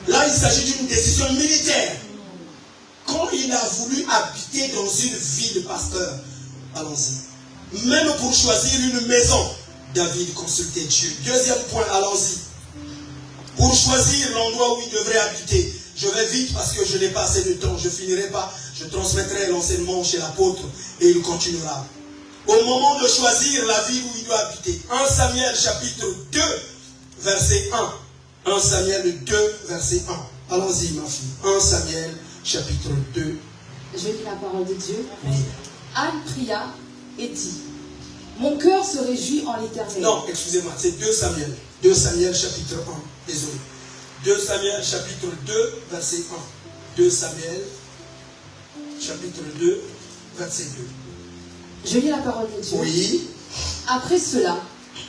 Là, il s'agit d'une décision militaire. Quand il a voulu habiter dans une ville, pasteur, allons-y. Même pour choisir une maison, David consultait Dieu. Deuxième point, allons-y. Pour choisir l'endroit où il devrait habiter, je vais vite parce que je n'ai pas assez de temps, je ne finirai pas. Je transmettrai l'enseignement chez l'apôtre et il continuera. Au moment de choisir la ville où il doit habiter, 1 Samuel chapitre 2, verset 1. 1 Samuel 2, verset 1. Allons-y, ma fille. 1 Samuel chapitre 2. Je lis la parole de Dieu. Oui. Anne pria et dit, mon cœur se réjouit en l'Éternel. Non, excusez-moi, c'est 2 Samuel. 2 Samuel chapitre 1. Désolé. 2 Samuel chapitre 2, verset 1. 2 Samuel chapitre 2, verset 2. Je lis la parole de Dieu. Oui. Après cela,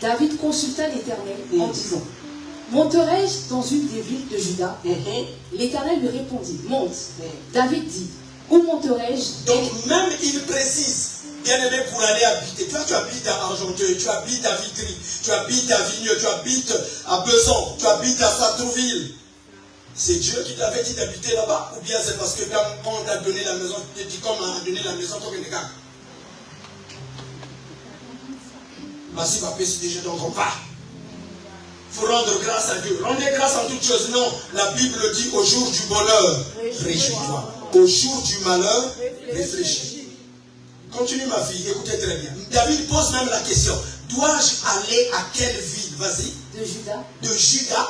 David consulta l'Éternel en disant, monterai-je dans une des villes de Juda? L'Éternel lui répondit, monte. David dit, où monterai-je? Donc même il précise, bien aimé, pour aller habiter. Toi, tu habites à Argenteuil, tu habites à Vitry, tu habites à Vigneux, tu habites à Besançon, tu habites à Sartrouville. C'est Dieu qui t'avait dit d'habiter là-bas, ou bien c'est parce que quand on t'a donné la maison, tu t'es dit comme on a donné la maison comme une gars. Vas-y, papa, c'est déjà dans ton pas. Il faut rendre grâce à Dieu. Rendez grâce en toutes choses. Non, la Bible dit au jour du bonheur, réjouis-toi. Au jour du malheur, réfléchis. Continue ma fille, écoutez très bien. David pose même la question. Dois-je aller à quelle ville? Vas-y. De Juda. De Juda.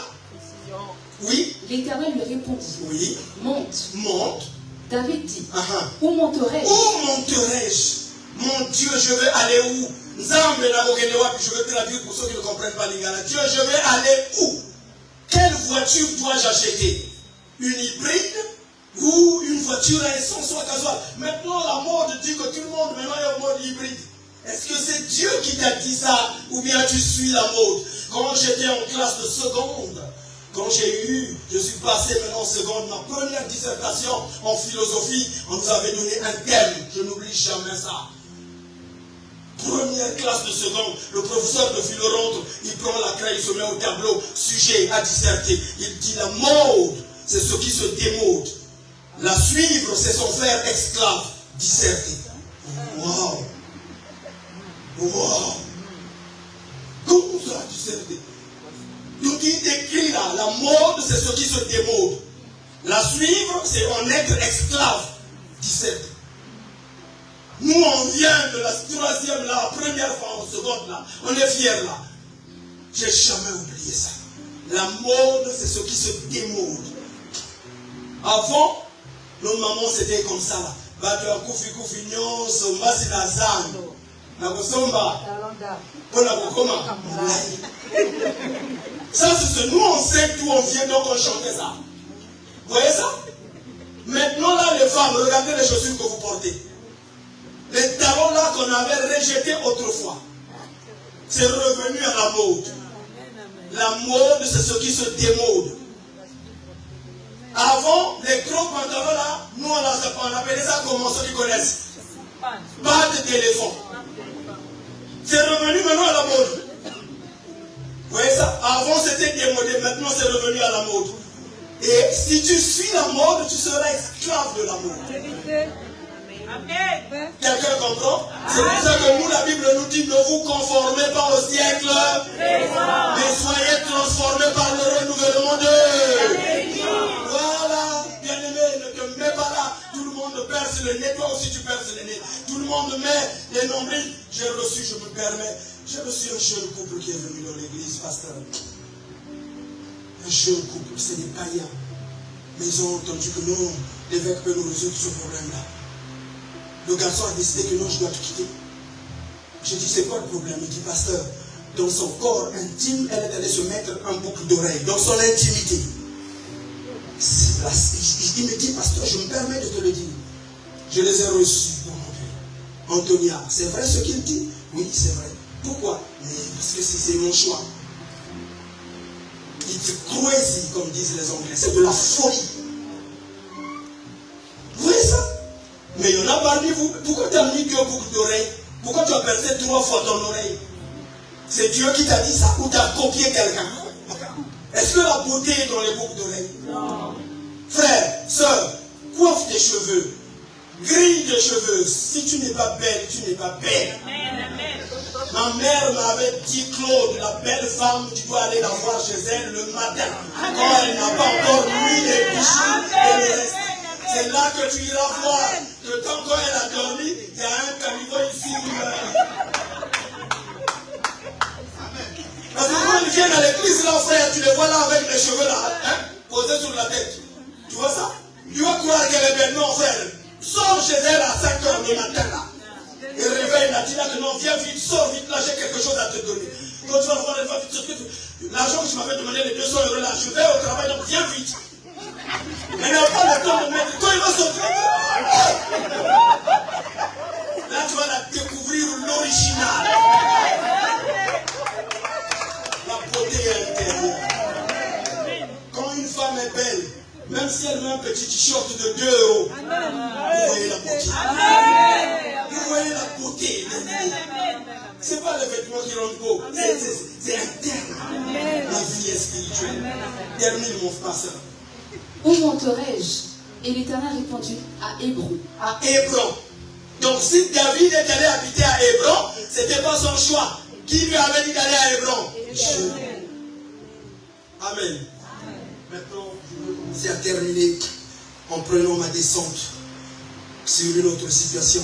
Oui. L'Éternel lui répondit. Oui. Monte. Monte. David dit. Uh-huh. Où monterai-je? Où monterai-je? Mon Dieu, je vais aller où? Je veux traduire pour ceux qui ne comprennent pas l'ingala. Dieu, je vais aller où? Quelle voiture dois-je acheter? Une hybride ou une voiture à essence ou à gasoil? Maintenant, la mode dit que tout le monde maintenant est en mode hybride. Est-ce que c'est Dieu qui t'a dit ça ou bien tu suis la mode? Quand j'étais en classe de seconde, quand je suis passé maintenant en seconde, ma première dissertation en philosophie, on nous avait donné un thème. Je n'oublie jamais ça. Première classe de seconde, le professeur de philo rentre, il prend la craie, il se met au tableau, sujet à disserter. Il dit la mode, c'est ce qui se démode. La suivre, c'est son faire esclave. Disserter. Wow! Wow! Comment ça disserter? Donc il écrit là, la mode, c'est ce qui se démode. La suivre, c'est en être esclave. Disserter. Nous, on vient de la troisième là, première fois en seconde là. On est fiers là. J'ai jamais oublié ça. La mode, c'est ce qui se démode. Avant, nos mamans, c'était comme ça là. Ça, c'est ce nous, on sait d'où on vient, donc on chantait ça. Vous voyez ça? Maintenant, là, les femmes, regardez les chaussures que vous portez. Les talons là qu'on avait rejetés autrefois, c'est revenu à la mode. La mode, c'est ce qui se démode. Avant, les gros pantalons là, nous on appelait ça comment ceux qui connaissent? Pas de téléphone. C'est revenu maintenant à la mode. Vous voyez ça? Avant c'était démodé, maintenant c'est revenu à la mode. Et si tu suis la mode, tu seras esclave de la mode. Amen. Quelqu'un comprend? C'est pour ça que nous, la Bible nous dit, ne vous conformez pas au siècle, mais soyez transformés par le renouvellement de... Voilà, bien-aimé, ne te mets pas là. Tout le monde perce le nez, toi aussi tu perces le nez. Tout le monde met les nombrils. J'ai reçu, je me permets, j'ai reçu un jeune couple qui est venu dans l'église, pasteur. Un jeune couple, c'est des païens. Mais ils ont entendu que non, l'évêque peut nous résoudre ce problème-là. Le garçon a décidé que non, je dois te quitter. J'ai dit, c'est quoi le problème? Il dit, pasteur, dans son corps intime, elle est allée se mettre un boucle d'oreille, dans son intimité. Il me dit, pasteur, je me permets de te le dire. Je les ai reçus dans mon cœur. Antonia, c'est vrai ce qu'il dit? Oui, c'est vrai. Pourquoi? Mais parce que c'est mon choix. It's crazy, comme disent les Anglais. C'est de la folie. Vous voyez ça? Mais il y en a parmi vous. Pourquoi tu as mis qu'un boucle d'oreille? Pourquoi tu as percé 3 fois ton oreille? C'est Dieu qui t'a dit ça ou tu as copié quelqu'un? Est-ce que la beauté est dans les boucles d'oreille? Non. Frère, soeur, coiffe tes cheveux. Grille tes cheveux. Si tu n'es pas belle, tu n'es pas belle. Ma mère m'avait dit, Claude, la belle femme, tu dois aller la voir chez elle le matin. Quand elle n'a pas encore mis les bijoux et le reste. C'est là que tu iras voir que tant qu'elle a dormi, il y a un caniveau ici. Parce que quand ils viennent à l'église, là, frère, tu les vois là avec les cheveux là, hein, posés sur la tête. Tu vois ça? Tu vas croire qu'elle est belle. Non, frère. Sors chez elle à 5 h du matin là. Et réveille la dit là que non, viens vite, sors vite, là, j'ai quelque chose à te donner. Quand tu vas voir, elle va vite sortir. L'argent que tu m'avais demandé, les 200 € là, je vais au travail, donc viens vite. Elle n'a pas le temps de mettre. Quand il va sortir, là tu vas la découvrir l'original. La beauté est intérieure. Quand une femme est belle, même si elle met un petit t-shirt de 2 €, vous voyez la beauté. Vous voyez la beauté. Ce n'est pas les vêtements qui rendent beau, c'est interne. La vie est spirituelle. Termine mon pasteur. Où monterai-je? Et l'Éternel répondit, à Hébron. À Hébron. Donc si David est allé habiter à Hébron, ce n'était pas son choix. Qui lui avait dit d'aller à Hébron? Dieu. Amen. Maintenant, je vais commencer à terminer en prenant ma descente sur une autre situation.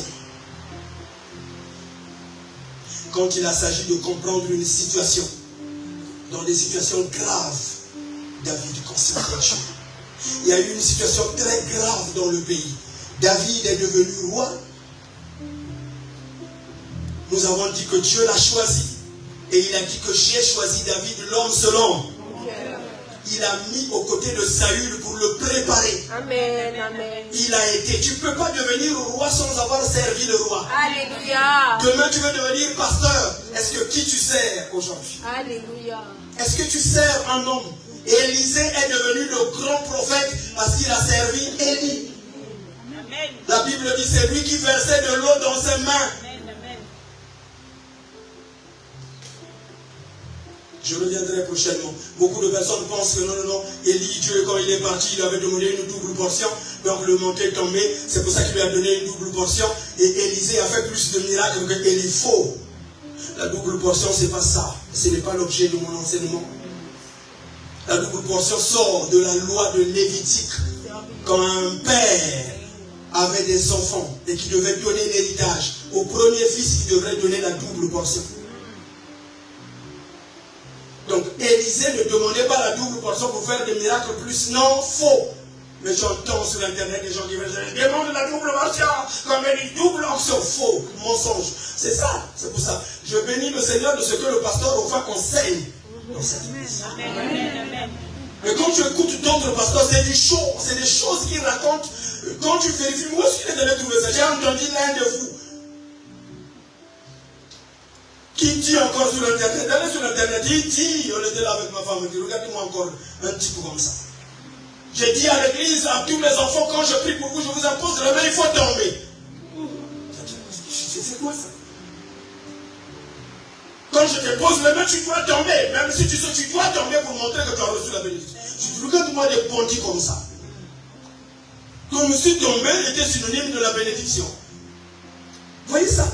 Quand il a s'agit de comprendre une situation, dans des situations graves, David consultait Dieu. Il y a eu une situation très grave dans le pays. David est devenu roi. Nous avons dit que Dieu l'a choisi. Et il a dit que j'ai choisi David, l'homme selon. Il a mis aux côtés de Saül pour le préparer. Amen, amen. Il a été. Tu ne peux pas devenir roi sans avoir servi le roi. Alléluia. Demain, tu veux devenir pasteur. Est-ce que qui tu sers aujourd'hui? Alléluia. Est-ce que tu sers un homme? Et Élisée est devenu le grand prophète parce qu'il a servi Élie. Amen. La Bible dit c'est lui qui versait de l'eau dans ses mains. Amen, amen. Je reviendrai prochainement. Beaucoup de personnes pensent que non, Élie, Dieu, quand il est parti, il avait demandé une double portion. Donc le manteau est tombé. C'est pour ça qu'il lui a donné une double portion. Et Élisée a fait plus de miracles que Élie. Faux. La double portion, c'est pas ça. Ce n'est pas l'objet de mon enseignement. La double portion sort de la loi de Lévitique. Quand un père avait des enfants et qui devait donner l'héritage, au premier fils, il devrait donner la double portion. Donc Élisée ne demandait pas la double portion pour faire des miracles plus. Non, faux. Mais j'entends sur internet des gens qui demandent la double portion comme une double option. Faux, mensonge. C'est ça, c'est pour ça. Je bénis le Seigneur de ce que le pasteur enfin enseigne dans cette église. Mais quand tu écoutes d'autres pasteurs, c'est des choses qu'ils racontent. Quand tu vérifies, moi aussi je devais trouver ça. J'ai entendu l'un de vous qui dit encore sur internet, allez sur internet, il dit, on était là avec ma femme, il dit, regardez-moi encore un petit peu comme ça. J'ai dit à l'église, à tous les enfants, quand je prie pour vous, je vous impose la main, il faut tomber. C'est quoi ça? Quand je te pose les mains, tu dois tomber. Même si tu sais, tu dois tomber pour montrer que tu as reçu la bénédiction. Je dis, regarde-moi des bandits comme ça. Comme si tomber était synonyme de la bénédiction. Vous voyez ça?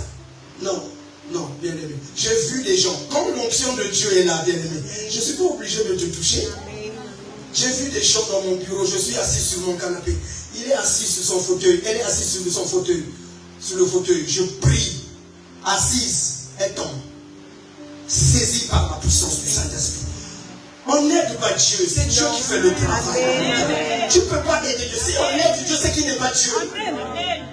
Non. Non, bien aimé. J'ai vu des gens, comme l'onction de Dieu est là, bien aimé. Je ne suis pas obligé de te toucher. J'ai vu des gens dans mon bureau, je suis assis sur mon canapé. Il est assis sur son fauteuil, elle est assise sur son fauteuil. Sur le fauteuil, je prie. Assise, elle tombe. Saisie par la puissance du Saint-Esprit. On n'aide pas Dieu, c'est Dieu qui fait le travail. Tu ne peux pas aider Dieu. Si on aide Dieu, c'est qu'il n'est pas Dieu.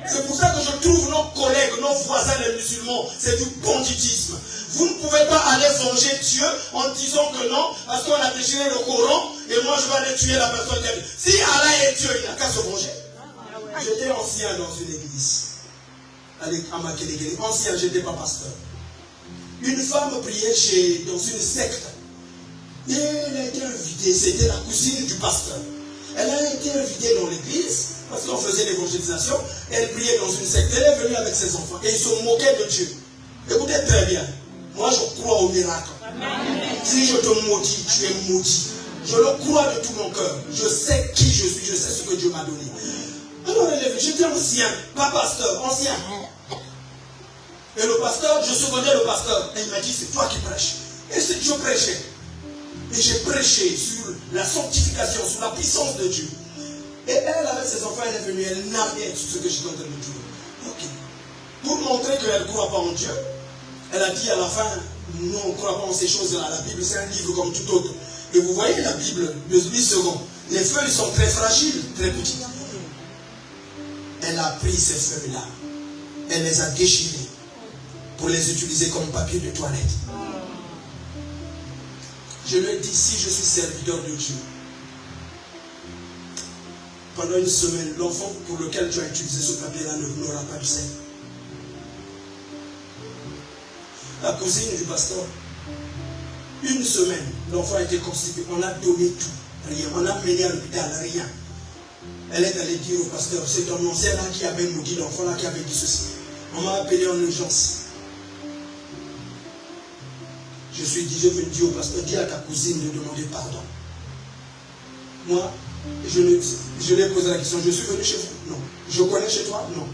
C'est pour ça que je trouve nos collègues, nos voisins les musulmans, c'est du banditisme. Vous ne pouvez pas aller venger Dieu en disant que non, parce qu'on a déchiré le Coran, et moi je vais aller tuer la personne qui a dit. Si Allah est Dieu, il n'a qu'à se venger. J'étais ancien dans une église. À Makelele. Ancien, je n'étais pas pasteur. Une femme priait dans une secte. Et elle a été invitée, c'était la cousine du pasteur. Elle a été invitée dans l'église, parce qu'on faisait l'évangélisation. Elle priait dans une secte. Elle est venue avec ses enfants. Et ils se moquaient de Dieu. Écoutez très bien. Moi, je crois au miracle. Si je te maudis, tu es maudit. Je le crois de tout mon cœur. Je sais qui je suis. Je sais ce que Dieu m'a donné. Alors elle est venue. J'étais ancien, pas pasteur, ancien. Et le pasteur, je secondais le pasteur. Et il m'a dit, c'est toi qui prêches. Et je prêchais. Et j'ai prêché sur la sanctification, sur la puissance de Dieu. Et elle, avec ses enfants, elle est venue, elle narguait tout ce que j'étais en train de dire. Ok. Pour montrer qu'elle ne croit pas en Dieu, elle a dit à la fin, non, on ne croit pas en ces choses-là. La Bible, c'est un livre comme tout autre. Et vous voyez la Bible, le 8 secondes. Les feuilles sont très fragiles, très petites. Elle a pris ces feuilles-là. Elle les a déchirées pour les utiliser comme papier de toilette. Je lui ai dit, si je suis serviteur de Dieu, pendant une semaine, l'enfant pour lequel tu as utilisé ce papier-là n'aura pas de sein. La cousine du pasteur, une semaine, l'enfant a été constitué, on a donné tout, rien, on a mené à l'hôpital, rien. Elle est allée dire au pasteur, c'est ton ancien là qui avait maudit l'enfant là qui avait dit ceci. On m'a appelé en urgence. Je suis dit, je vais dire au pasteur, dis à ta cousine de demander pardon. Moi, Je lui ai posé la question, je suis venu chez vous? Non. Je connais chez toi? Non.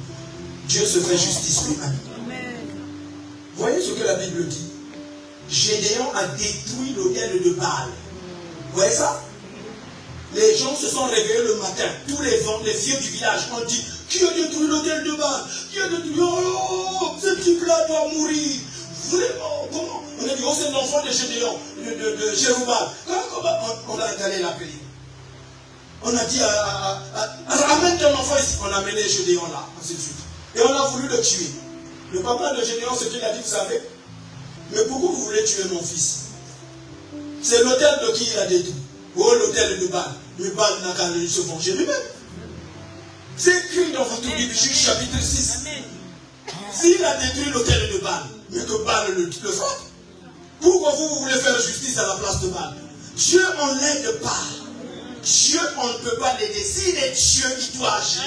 Dieu se fait justice lui-même. Voyez ce que la Bible dit. Gédéon a détruit l'autel de Baal. Vous voyez ça? Les gens se sont réveillés le matin. Tous les vieux du village ont dit, qui a détruit l'autel de Baal? Qui a détruit? Oh, ce type-là doit mourir. Vraiment, comment? On a dit, oh, c'est l'enfant de Gédéon, de Jéroboam. Comment on a allé l'appeler? On a dit, ramène ton enfant ici. On a amené Gédéon là, ainsi de suite. Et on a voulu le tuer. Le papa de Gédéon, ce qu'il a dit, vous savez? Mais pourquoi vous voulez tuer mon fils? C'est l'autel de qui il a détruit? Oh, l'autel de Baal. Mais Baal n'a qu'à se venger lui-même. C'est écrit dans votre Bible, Juge chapitre 6. S'il a détruit l'autel de Baal, mais que Baal le frappe, pourquoi vous voulez faire justice à la place de Baal? Dieu, on l'aide pas. Dieu, on ne peut pas l'aider. S'il est Dieu, il doit agir.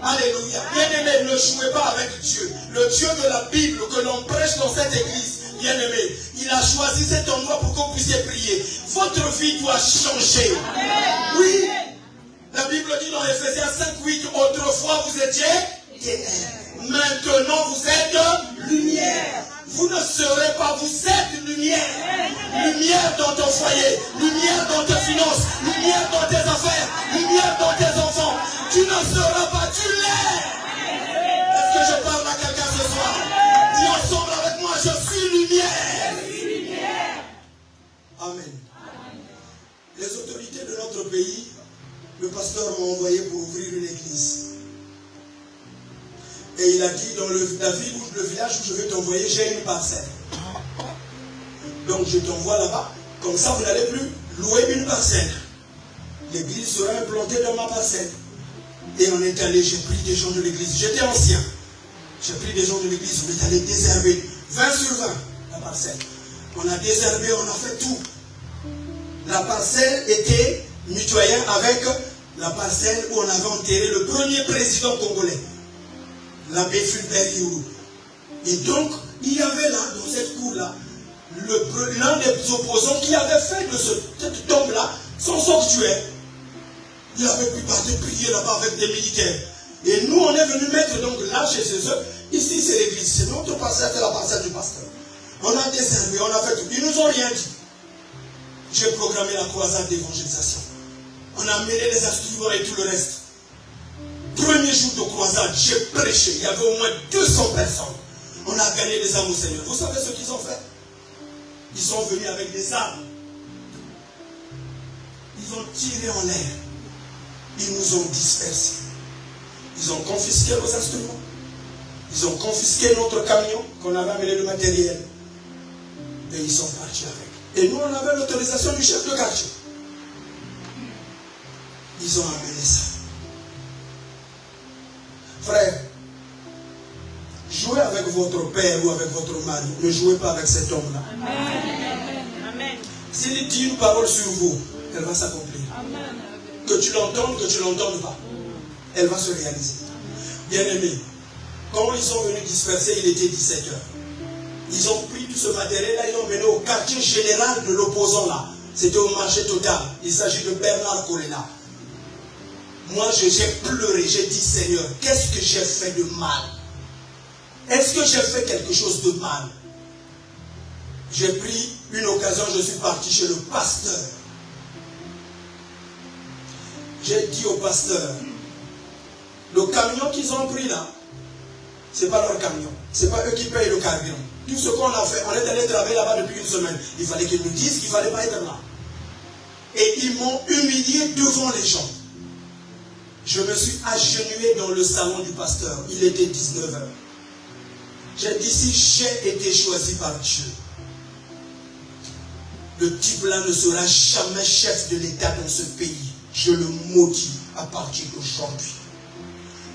Alléluia. Bien-aimé, ne jouez pas avec Dieu. Le Dieu de la Bible que l'on prêche dans cette église, bien-aimé, il a choisi cet endroit pour que vous puissiez prier. Votre vie doit changer. Oui. La Bible dit dans Ephésiens 5:8, autrefois vous étiez ténèbres. Maintenant vous êtes lumière. Vous ne serez pas, vous êtes lumière. Lumière dans ton foyer, lumière dans tes finances, lumière dans tes affaires, lumière dans tes enfants. Tu ne seras pas, tu l'es. Est-ce que je parle à quelqu'un ce soir? Dis ensemble avec moi, je suis lumière. Amen. Les autorités de notre pays, le pasteur m'a envoyé pour ouvrir une église. Et il a dit, dans le village où je vais t'envoyer, j'ai une parcelle. Donc je t'envoie là-bas. Comme ça, vous n'allez plus louer une parcelle. L'église sera implantée dans ma parcelle. Et on est allé, j'ai pris des gens de l'église. J'étais ancien. J'ai pris des gens de l'église. On est allé désherber. 20/20, la parcelle. On a désherbé, on a fait tout. La parcelle était mitoyenne avec la parcelle où on avait enterré le premier président congolais, l'abbé Fulbert Youlou. Et donc, il y avait là, dans cette cour-là, l'un des opposants qui avait fait de cette tombe-là son sanctuaire. Il avait pu partir prier là-bas avec des militaires. Et nous, on est venu mettre donc là chez eux. Ici, c'est l'église. C'est notre parcelle, c'est la parcelle du pasteur. On a desservi, on a fait tout. Ils nous ont rien dit. J'ai programmé la croisade d'évangélisation. On a mêlé les instruments et tout le reste. Premier jour de croisade, j'ai prêché. Il y avait au moins 200 personnes. On a gagné les âmes au Seigneur. Vous savez ce qu'ils ont fait? Ils sont venus avec des armes. Ils ont tiré en l'air. Ils nous ont dispersés. Ils ont confisqué nos instruments. Ils ont confisqué notre camion qu'on avait amené le matériel. Et ils sont partis avec. Et nous, on avait l'autorisation du chef de quartier. Ils ont amené ça. Frère, jouez avec votre père ou avec votre mari. Ne jouez pas avec cet homme-là. Amen. S'il dit une parole sur vous, elle va s'accomplir. Que tu l'entendes, que tu ne l'entendes pas. Elle va se réaliser. Bien-aimés, quand ils sont venus disperser, il était 17h. Ils ont pris tout ce matériel-là, ils l'ont mené au quartier général de l'opposant là. C'était au marché total. Il s'agit de Bernard Kolela. Moi, j'ai pleuré, j'ai dit, Seigneur, qu'est-ce que j'ai fait de mal? Est-ce que j'ai fait quelque chose de mal? J'ai pris une occasion, je suis parti chez le pasteur. J'ai dit au pasteur, le camion qu'ils ont pris là, ce n'est pas leur camion. Ce n'est pas eux qui payent le carburant. Tout ce qu'on a fait, on est allé travailler là-bas depuis une semaine. Il fallait qu'ils nous disent qu'il ne fallait pas être là. Et ils m'ont humilié devant les gens. Je me suis agenouillé dans le salon du pasteur. Il était 19h. J'ai dit, si j'ai été choisi par Dieu, le type-là ne sera jamais chef de l'État dans ce pays. Je le maudis à partir d'aujourd'hui.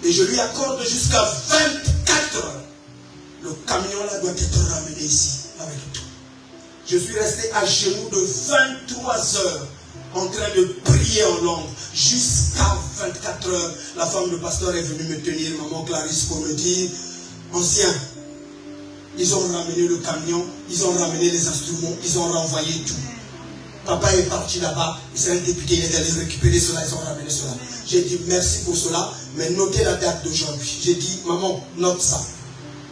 Et je lui accorde jusqu'à 24 heures. Le camion-là doit être ramené ici, avec tout. Je suis resté à genoux de 23 heures, en train de prier en langue, jusqu'à 24 heures. La femme de pasteur est venue me tenir, maman Clarisse, pour me dire, ancien, ils ont ramené le camion, ils ont ramené les instruments, ils ont renvoyé tout. Papa est parti là-bas, il s'est un député, il est allé récupérer cela, ils ont ramené cela. J'ai dit merci pour cela, mais notez la date d'aujourd'hui. J'ai dit, maman, note ça.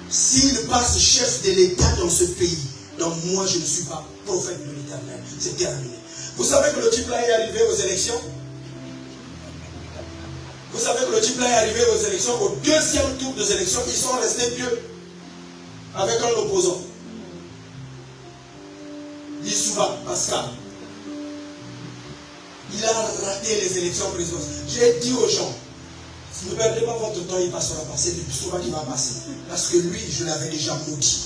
S'il passe chef de l'État dans ce pays, donc moi je ne suis pas prophète de l'Éternel. C'est terminé. Vous savez que le type là est arrivé aux élections? Vous savez que le type là est arrivé aux élections, au deuxième tour des élections, ils sont restés deux avec un opposant. Lissouba Pascal. Il a raté les élections présidentielles. J'ai dit aux gens, ne perdez pas votre temps, il passera pas. C'est Lissouba qui va passer. Parce que lui, je l'avais déjà maudit.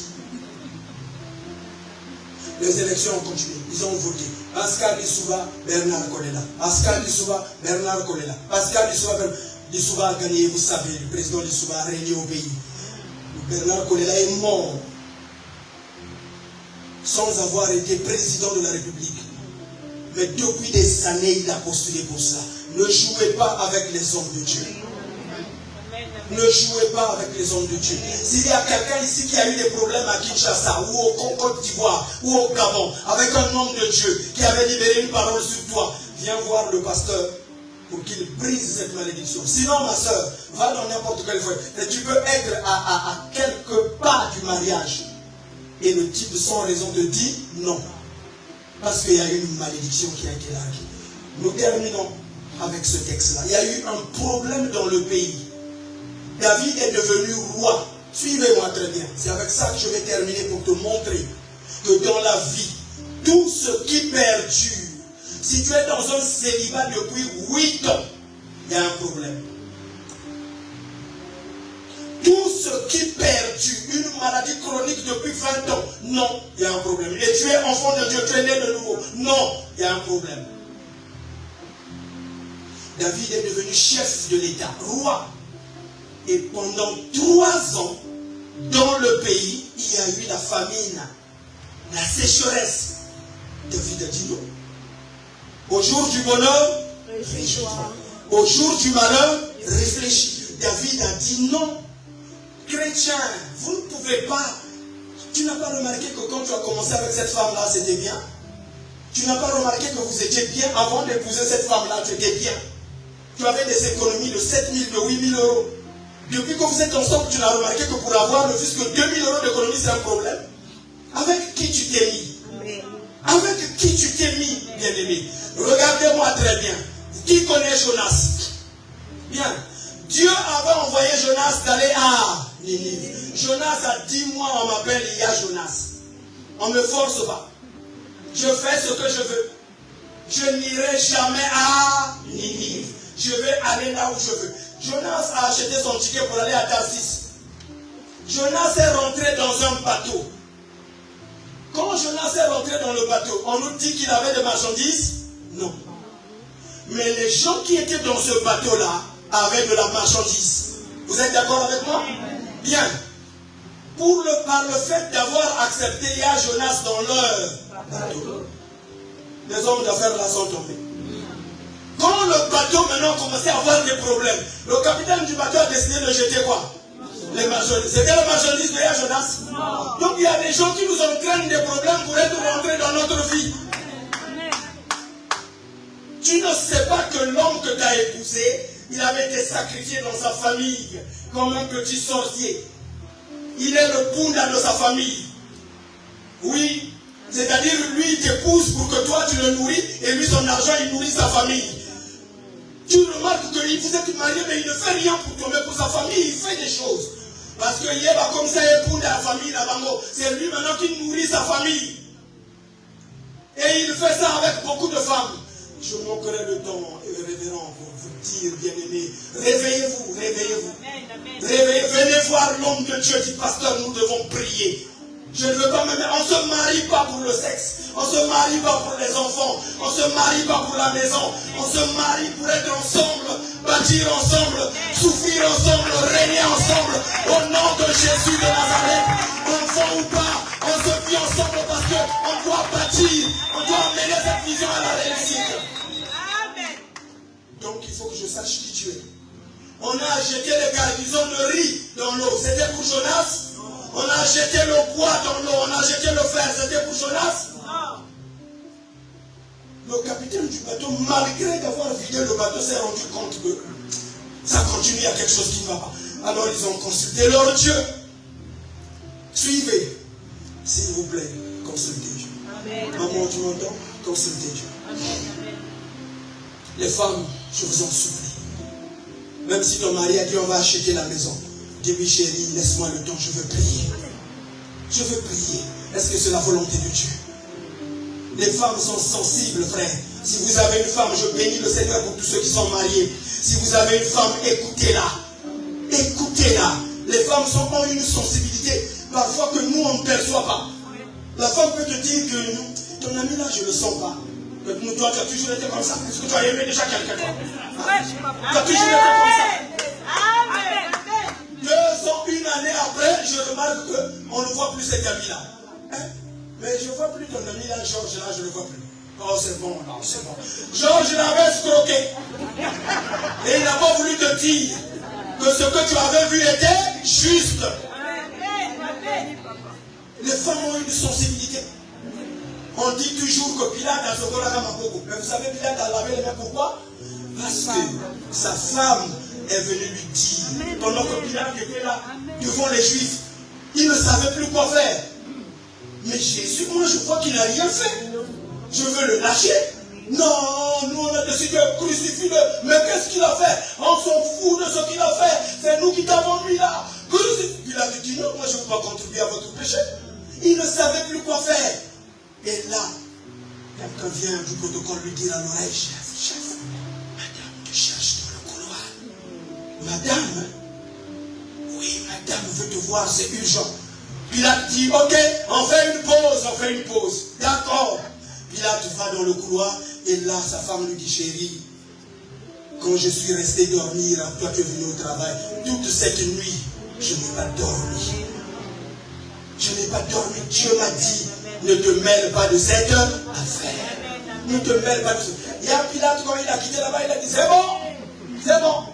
Les élections ont continué. Ils ont voté. Pascal Lissouba, Bernard Kolela. Pascal Lissouba, Bernard Kolela. Pascal Lissouba a gagné, vous savez, le président Lissouba a régné au pays. Bernard Kolela est mort sans avoir été président de la République. Mais depuis des années, il a postulé pour cela. Ne jouez pas avec les hommes de Dieu. Ne jouez pas avec les hommes de Dieu. S'il y a quelqu'un ici qui a eu des problèmes à Kinshasa ou au Côte d'Ivoire ou au Gabon avec un homme de Dieu qui avait libéré une parole sur toi, viens voir le pasteur pour qu'il brise cette malédiction. Sinon, ma soeur, va dans n'importe quelle voie. Et tu peux être à quelques pas du mariage. Et le type sans raison te dit non. Parce qu'il y a eu une malédiction qui a été larguée. Nous terminons avec ce texte-là. Il y a eu un problème dans le pays. David est devenu roi. Suivez-moi très bien. C'est avec ça que je vais terminer pour te montrer que dans la vie, tout ce qui perdure, si tu es dans un célibat depuis 8 ans, il y a un problème. Tout ce qui perdure, une maladie chronique depuis 20 ans, non, il y a un problème. Et tu es enfant de Dieu, tu es né de nouveau, non, il y a un problème. David est devenu chef de l'État, roi. Et pendant 3 ans, dans le pays, il y a eu la famine, la sécheresse. David a dit non. Au jour du bonheur, réjouis-toi. Au jour du malheur, réfléchis. David a dit non. Chrétien, vous ne pouvez pas. Tu n'as pas remarqué que quand tu as commencé avec cette femme-là, c'était bien? Tu n'as pas remarqué que vous étiez bien avant d'épouser cette femme-là, tu étais bien? Tu avais des économies de 7 000, de 8 000 euros. Depuis que vous êtes ensemble, tu n'as remarqué que pour avoir ne fût-ce que 2 000 euros d'économie, c'est un problème. Avec qui tu t'es mis? Avec qui tu t'es mis, bien-aimé? Regardez-moi très bien. Qui connaît Jonas? Bien. Dieu avait envoyé Jonas d'aller à Ninive. Jonas a dit, moi on m'appelle, il y a Jonas. On ne me force pas. Je fais ce que je veux. Je n'irai jamais à Ninive. Je vais aller là où je veux. Jonas a acheté son ticket pour aller à Tarsis. Jonas est rentré dans un bateau. Quand Jonas est rentré dans le bateau, on nous dit qu'il avait des marchandises? Non. Mais les gens qui étaient dans ce bateau-là avaient de la marchandise. Vous êtes d'accord avec moi? Bien. Par le fait d'avoir accepté, il y a Jonas dans leur bateau. Les hommes d'affaires là sont tombés. Quand le bateau maintenant commençait à avoir des problèmes, le capitaine du bateau a décidé de jeter quoi? Les marchandises. C'était la marchandise payée à Jonas? Non. Donc il y a des gens qui nous entraînent des problèmes pour être rentrés dans notre vie. Tu ne sais pas que l'homme que tu as épousé, il avait été sacrifié dans sa famille comme un petit sorcier. Il est le Punda de sa famille. Oui. C'est-à-dire lui il t'épouse pour que toi tu le nourris et lui son argent il nourrit sa famille. Tu remarques que vous êtes mariés mais il ne fait rien pour toi, mais pour sa famille il fait des choses. Parce que il est comme ça il Punda la famille là-bas. C'est lui maintenant qui nourrit sa famille. Et il fait ça avec beaucoup de femmes. Je manquerai le temps, révérend, pour vous dire, bien-aimés, réveillez-vous, réveillez-vous. Réveillez, venez voir l'homme de Dieu, dit pasteur, nous devons prier. Je ne veux pas me mettre, on ne se marie pas pour le sexe, on ne se marie pas pour les enfants, on ne se marie pas pour la maison, on se marie pour être ensemble, bâtir ensemble, souffrir ensemble, régner ensemble, au nom de Jésus de Nazareth, enfant ou pas, on se vit ensemble parce qu'on doit bâtir, on doit amener cette vision à la réussite. Donc il faut que je sache qui tu es. On a jeté les garnisons de riz dans l'eau, c'était pour Jonas. On a jeté le bois dans l'eau, on a jeté le fer, c'était pour Jonas. le capitaine du bateau, malgré d'avoir vidé le bateau, s'est rendu compte que ça continue, il y a quelque chose qui ne va pas. Alors ils ont consulté leur Dieu. Suivez. S'il vous plaît, consultez Dieu. Amen. Maman, tu m'entends? Consultez Dieu. Amen. Les femmes, je vous en supplie. Même si ton mari a dit on va acheter la maison, dis-lui chérie, laisse-moi le temps, je veux prier. Je veux prier. Est-ce que c'est la volonté de Dieu? Les femmes sont sensibles, frère. Si vous avez une femme, je bénis le Seigneur pour tous ceux qui sont mariés. Si vous avez une femme, écoutez-la. Écoutez-la. Les femmes ont une sensibilité, parfois que nous, on ne perçoit pas. La femme peut te dire que ton ami là, je ne le sens pas. Toi, tu as toujours été comme ça. Est-ce que tu as aimé déjà quelqu'un? Tu as toujours été comme ça. 2 ans, 1 année après, je remarque qu'on ne voit plus cet ami-là. Hein? Mais je ne vois plus ton ami là, Georges là, je ne le vois plus. Oh, c'est bon, non, c'est bon. Georges l'avait escroqué. Et il n'a pas voulu te dire que ce que tu avais vu était juste. Les femmes ont une sensibilité. On dit toujours que Pilate a sauvé la gamme. Mais vous savez, Pilate a lavé les mains. Pourquoi? Parce que sa femme est venue lui dire, pendant que Pilate était là, devant les Juifs, il ne savait plus quoi faire. Mais Jésus, moi je crois qu'il n'a rien fait. Je veux le lâcher. Non, nous on a décidé de crucifier. Mais qu'est-ce qu'il a fait? On s'en fout de ce qu'il a fait. C'est nous qui t'avons mis là. Il a dit non, moi je ne veux pas contribuer à votre péché. Il ne savait plus quoi faire. Et là, quelqu'un vient du protocole lui dire à l'oreille, chef, madame te cherche dans le couloir. Madame, oui, madame veut te voir, c'est urgent. Pilate dit, ok, on fait une pause. D'accord. Pilate va dans le couloir et là, sa femme lui dit, chérie, quand je suis resté dormir, toi tu es venu au travail, toute cette nuit, je n'ai pas dormi. Je n'ai pas dormi. Dieu m'a dit, ne te mêle pas de cette affaire. Ne te mêle pas de ça. Il y a Pilate, quand il a quitté là-bas, il a dit, c'est bon.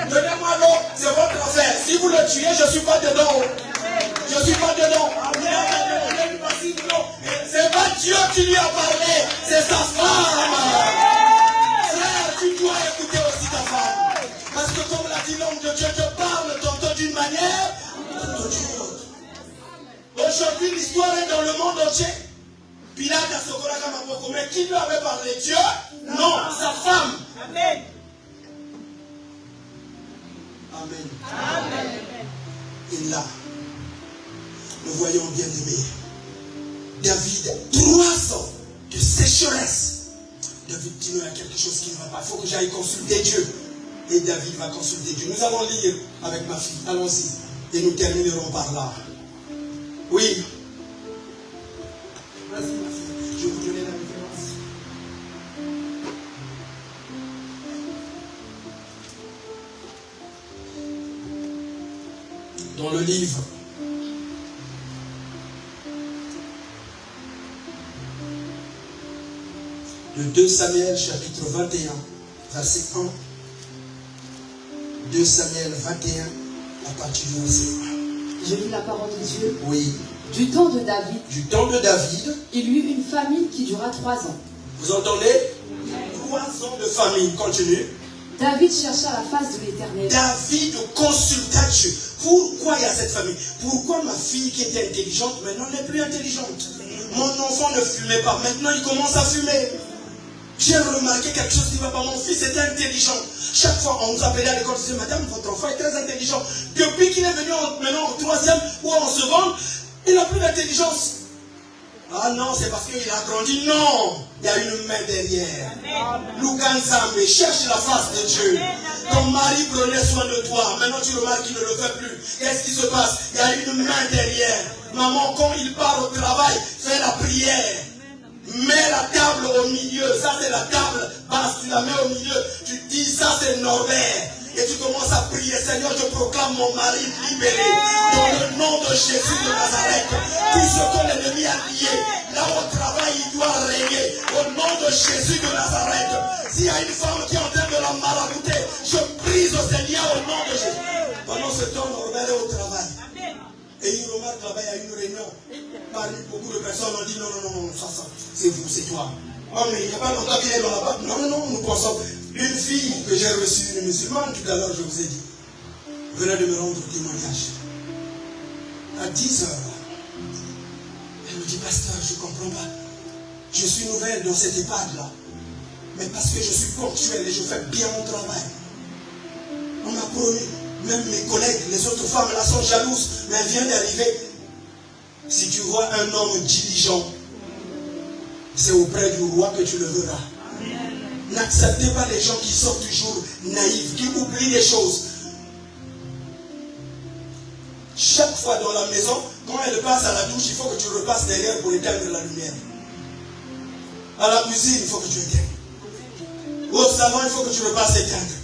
Donnez-moi l'eau, c'est votre affaire. Si vous le tuez, je ne suis pas dedans. Je ne suis pas dedans. C'est pas Dieu qui lui a parlé, c'est sa femme. Frère, tu dois écouter aussi ta femme. Parce que comme l'a dit l'homme de Dieu, te parle tantôt d'une manière, tantôt d'une autre. Aujourd'hui, l'histoire est dans le monde entier. Pilate a Sokola Kamapoko, mais qui lui avait parlé? Dieu? Non, sa femme. Amen. Amen. Et là, nous voyons bien aimé David, 3 ans de sécheresse. David dit, il y a quelque chose qui ne va pas. Il faut que j'aille consulter Dieu. Et David va consulter Dieu. Nous allons lire avec ma fille. Allons-y. Et nous terminerons par là. Oui. Vas-y, ma fille. Je vais vous donner la référence. Dans le livre de 2 Samuel chapitre 21, verset 1. 2 Samuel 21, à partir du verset 1. Je lis la parole de Dieu. Oui. Du temps de David, il y eut une famine qui dura 3 ans. Vous entendez? 3 ans de famine. Continue. David chercha la face de l'Éternel. David consulta Dieu. Pourquoi il y a cette famille? Pourquoi ma fille qui était intelligente maintenant n'est plus intelligente? Mon enfant ne fumait pas, maintenant il commence à fumer. J'ai remarqué quelque chose qui ne va pas. Mon fils était intelligent. Chaque fois on nous appelait à l'école, on disait, madame, votre enfant est très intelligent. Depuis qu'il est venu maintenant en 3e ou en seconde, il n'a plus d'intelligence. Ah non, c'est parce qu'il a grandi. Non, il y a une main derrière. Luganzambe, cherche la face de Dieu. Ton mari prenait soin de toi. Maintenant tu remarques qu'il ne le fait plus. Qu'est-ce qui se passe? Il y a une main derrière. Maman, quand il part au travail, fais la prière. Mets la table au milieu. Ça c'est la table basse. Tu la mets au milieu. Tu dis ça c'est Norbert. Et tu commences à prier. Seigneur, je proclame mon mari libéré. Dans le nom de Jésus de Nazareth. Tout ce que l'ennemi a lié. Là au travail, il doit régner. Au nom de Jésus de Nazareth. S'il y a une femme qui est en train de la marabouter, je brise ces liens au nom de Jésus. Pendant ce temps, Norbert est au travail. Et il remarque là-bas, il y a une réunion. Parmi beaucoup de personnes, on dit non, ça, c'est vous, c'est toi. Oh, mais il n'y a pas longtemps qu'il est dans la barque. Non, non, nous pensons. Une fille que j'ai reçue, une musulmane, tout à l'heure, je vous ai dit, venait de me rendre témoignage. À 10 heures, elle me dit, pasteur, je ne comprends pas. Je suis nouvelle dans cette EHPAD-là. Mais parce que je suis ponctuelle et je fais bien mon travail. On m'a promis, même mes collègues, les autres femmes là sont jalouses, mais elle vient d'arriver. Si tu vois un homme diligent, c'est auprès du roi que tu le verras. N'acceptez pas les gens qui sont toujours naïfs, qui oublient les choses. Chaque fois dans la maison, quand elle passe à la douche, il faut que tu repasses derrière pour éteindre la lumière. À la cuisine, il faut que tu éteignes. Au salon, il faut que tu repasses éteindre.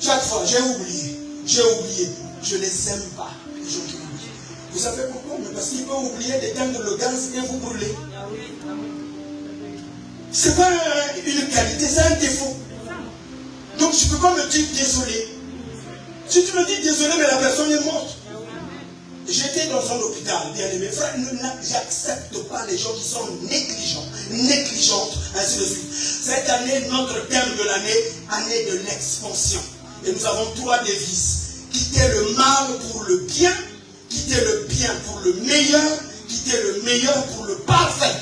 Chaque fois, j'ai oublié. Je ne les aime pas, les gens qui oublient. Vous savez pourquoi? Mais parce qu'ils peuvent oublier d'éteindre le gaz et vous brûler. Ce n'est pas une qualité, c'est un défaut. Donc je ne peux pas me dire désolé. Si tu me dis désolé, mais la personne est morte. J'étais dans un hôpital, bien aimé frère, j'accepte pas les gens qui sont négligentes, ainsi de suite. Cette année, notre thème de l'année, année de l'expansion. Et nous avons 3 devises. Quitter le mal pour le bien, quitter le bien pour le meilleur, quitter le meilleur pour le parfait.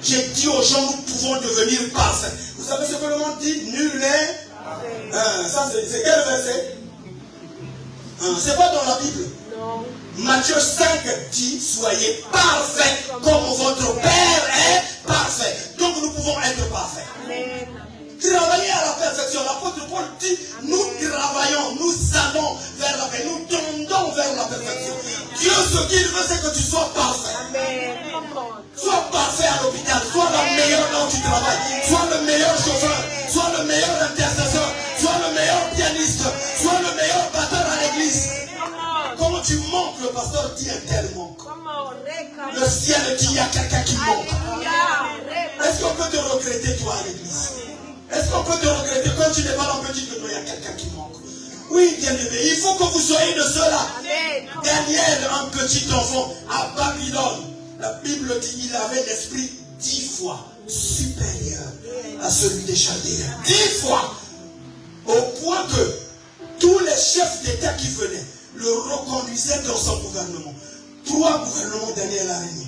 J'ai dit aux gens, nous pouvons devenir parfaits. Vous savez ce que le monde dit? Nul n'est. Ça, c'est quel verset? C'est pas dans la Bible. Non. Matthieu 5 dit, soyez parfaits comme votre Père est parfait. Donc nous pouvons être parfaits. Amen. Travailler à la perfection. L'apôtre Paul dit, nous travaillons, nous allons vers la paix, nous tendons vers la perfection. Dieu, ce qu'il veut, c'est que tu sois parfait. Amen. Sois parfait à l'hôpital, sois la meilleure là où tu travailles, sois le meilleur chauffeur, sois le meilleur intercesseur, sois le meilleur pianiste, sois le meilleur batteur à l'église. Comment tu manques, le pasteur dit un tel manque. Le ciel dit, il y a quelqu'un qui manque. Est-ce qu'on peut te regretter, toi, à l'église? Est-ce qu'on peut te regretter quand tu n'es pas là, on peut dire que non, il y a quelqu'un qui manque? Oui, bien aimé, il faut que vous soyez de ceux-là. Daniel, un petit enfant, à Babylone, la Bible dit qu'il avait l'esprit 10 fois supérieur à celui des Chaldéens. 10 fois! Au point que tous les chefs d'État qui venaient le reconduisaient dans son gouvernement. 3 gouvernements Daniel a régné.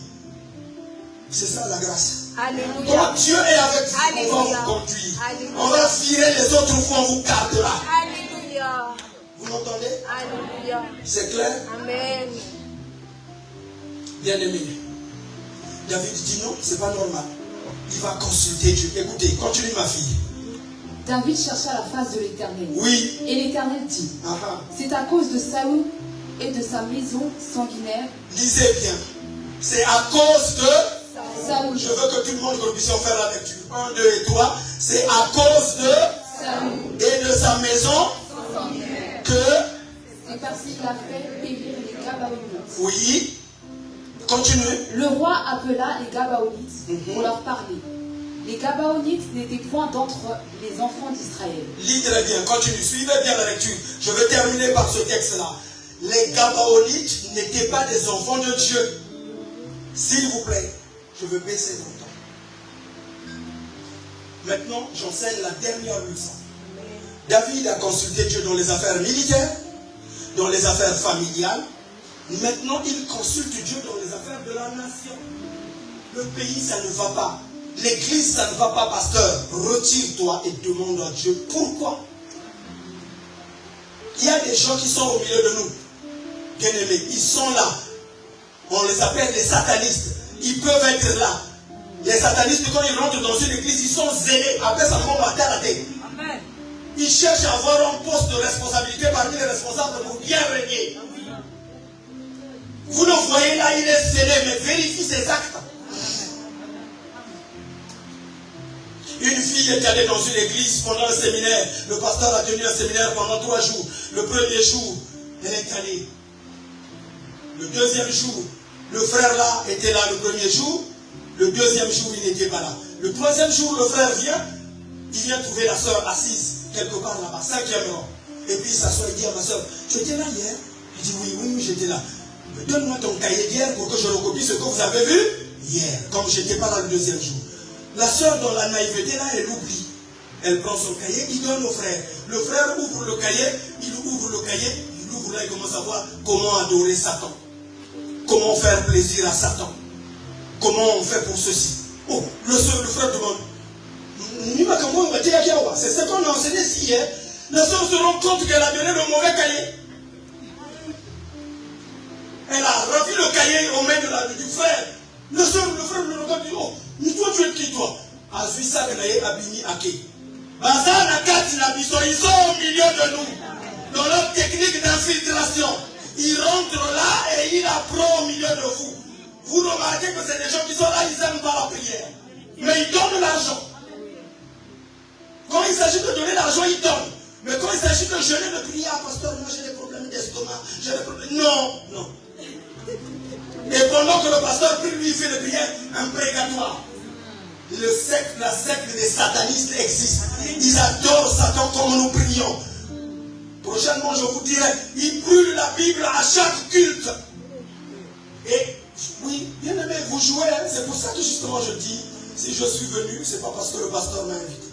C'est ça la grâce. Alléluia. Quand Dieu est avec vous, Alléluia. on va vous conduire. Alléluia. On va virer les autres fois, on vous gardera. Alléluia. Vous m'entendez? Alléluia. C'est clair? Amen. Bien aimé. David dit non, c'est pas normal. Il va consulter Dieu. Écoutez, continue ma fille. David chercha la face de l'Éternel. Oui. Et l'Éternel dit, c'est à cause de Saül et de sa maison sanguinaire. Lisez bien. C'est à cause de Saül. Je veux que tout le monde puisse faire la lecture. 1, 2 et 3. C'est à cause de Saül et de sa maison sanguinaire que. c'est parce qu'il a fait périr les Gabaonites. Oui. Continuez. Le roi appela les Gabaonites pour leur parler. Les Gabaonites n'étaient point d'entre les enfants d'Israël. Lis très bien, continue, suivez bien la lecture. Je vais terminer par ce texte-là. Les Gabaonites n'étaient pas des enfants de Dieu. S'il vous plaît, je veux baisser mon temps. Maintenant, j'enseigne la dernière leçon. David a consulté Dieu dans les affaires militaires, dans les affaires familiales. Maintenant, il consulte Dieu dans les affaires de la nation. Le pays, ça ne va pas. L'église, ça ne va pas, pasteur. Retire-toi et demande à Dieu pourquoi. Il y a des gens qui sont au milieu de nous. Bien aimés, ils sont là. On les appelle les satanistes. Ils peuvent être là. Les satanistes, quand ils rentrent dans une église, ils sont zélés. Après ça, on va à la tête. Ils cherchent à avoir un poste de responsabilité parmi les responsables pour bien régner. Vous le voyez là, il est zélé, mais vérifie ses actes. Une fille est allée dans une église pendant un séminaire. Le pasteur a tenu un séminaire pendant 3 jours. Le premier jour, elle est allée. Le deuxième jour, le frère là était là le premier jour. Le deuxième jour, il n'était pas là. Le troisième jour, le frère vient. Il vient trouver la soeur assise quelque part là-bas, 5e rang. Et puis il s'assoit et dit à ma soeur, tu étais là hier? Il dit oui, j'étais là. Donne-moi ton cahier d'hier pour que je recopie ce que vous avez vu hier, comme je n'étais pas là le deuxième jour. La sœur, dans la naïveté, là, elle oublie. Elle prend son cahier, il donne au frère. Le frère ouvre le cahier, il ouvre là, il commence à voir comment adorer Satan. Comment faire plaisir à Satan. Comment on fait pour ceci. Oh, le frère demande. C'est ce qu'on a enseigné ici hier. La sœur se rend compte qu'elle a donné le mauvais cahier. Elle a rempli le cahier aux mains du frère. Le frère le regarde et dit, oh, mais toi tu es qui toi? Azuisa Kanaye Abini Ake. Bazar Nakat Nabiso, ils sont au milieu de nous. Dans leur technique d'infiltration. Ils rentrent là et ils apprennent au milieu de vous. Vous remarquez que c'est des gens qui sont là, ils n'aiment pas la prière. Mais ils donnent l'argent. Quand il s'agit de donner l'argent, ils donnent. Mais quand il s'agit de jeûner, de prier, ah pasteur, moi j'ai des problèmes d'estomac, j'ai des problèmes. Non, non. Et pendant que le pasteur prie, lui, il fait des prières imprécatoires. La secte des satanistes existe. Ils adorent Satan comme nous prions. Prochainement, je vous dirai, ils brûlent la Bible à chaque culte. Et oui, bien aimé, vous jouez. Hein? C'est pour ça que justement je dis, si je suis venu, c'est pas parce que le pasteur m'a invité.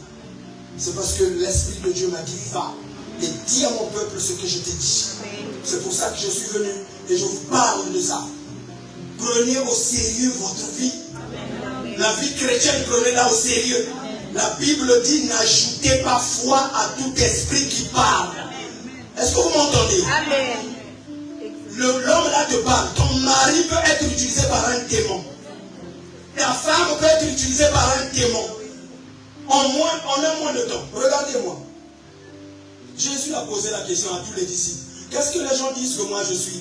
C'est parce que l'Esprit de Dieu m'a dit, va et dis à mon peuple ce que je t'ai dit. C'est pour ça que je suis venu et je vous parle de ça. Prenez au sérieux votre vie. La vie chrétienne, prenez-la au sérieux. La Bible dit, n'ajoutez pas foi à tout esprit qui parle. Est-ce que vous m'entendez? Amen. L'homme là te parle. Ton mari peut être utilisé par un démon. Ta femme peut être utilisée par un démon. En un mois de temps. Regardez-moi. Jésus a posé la question à tous les disciples. Qu'est-ce que les gens disent que moi je suis?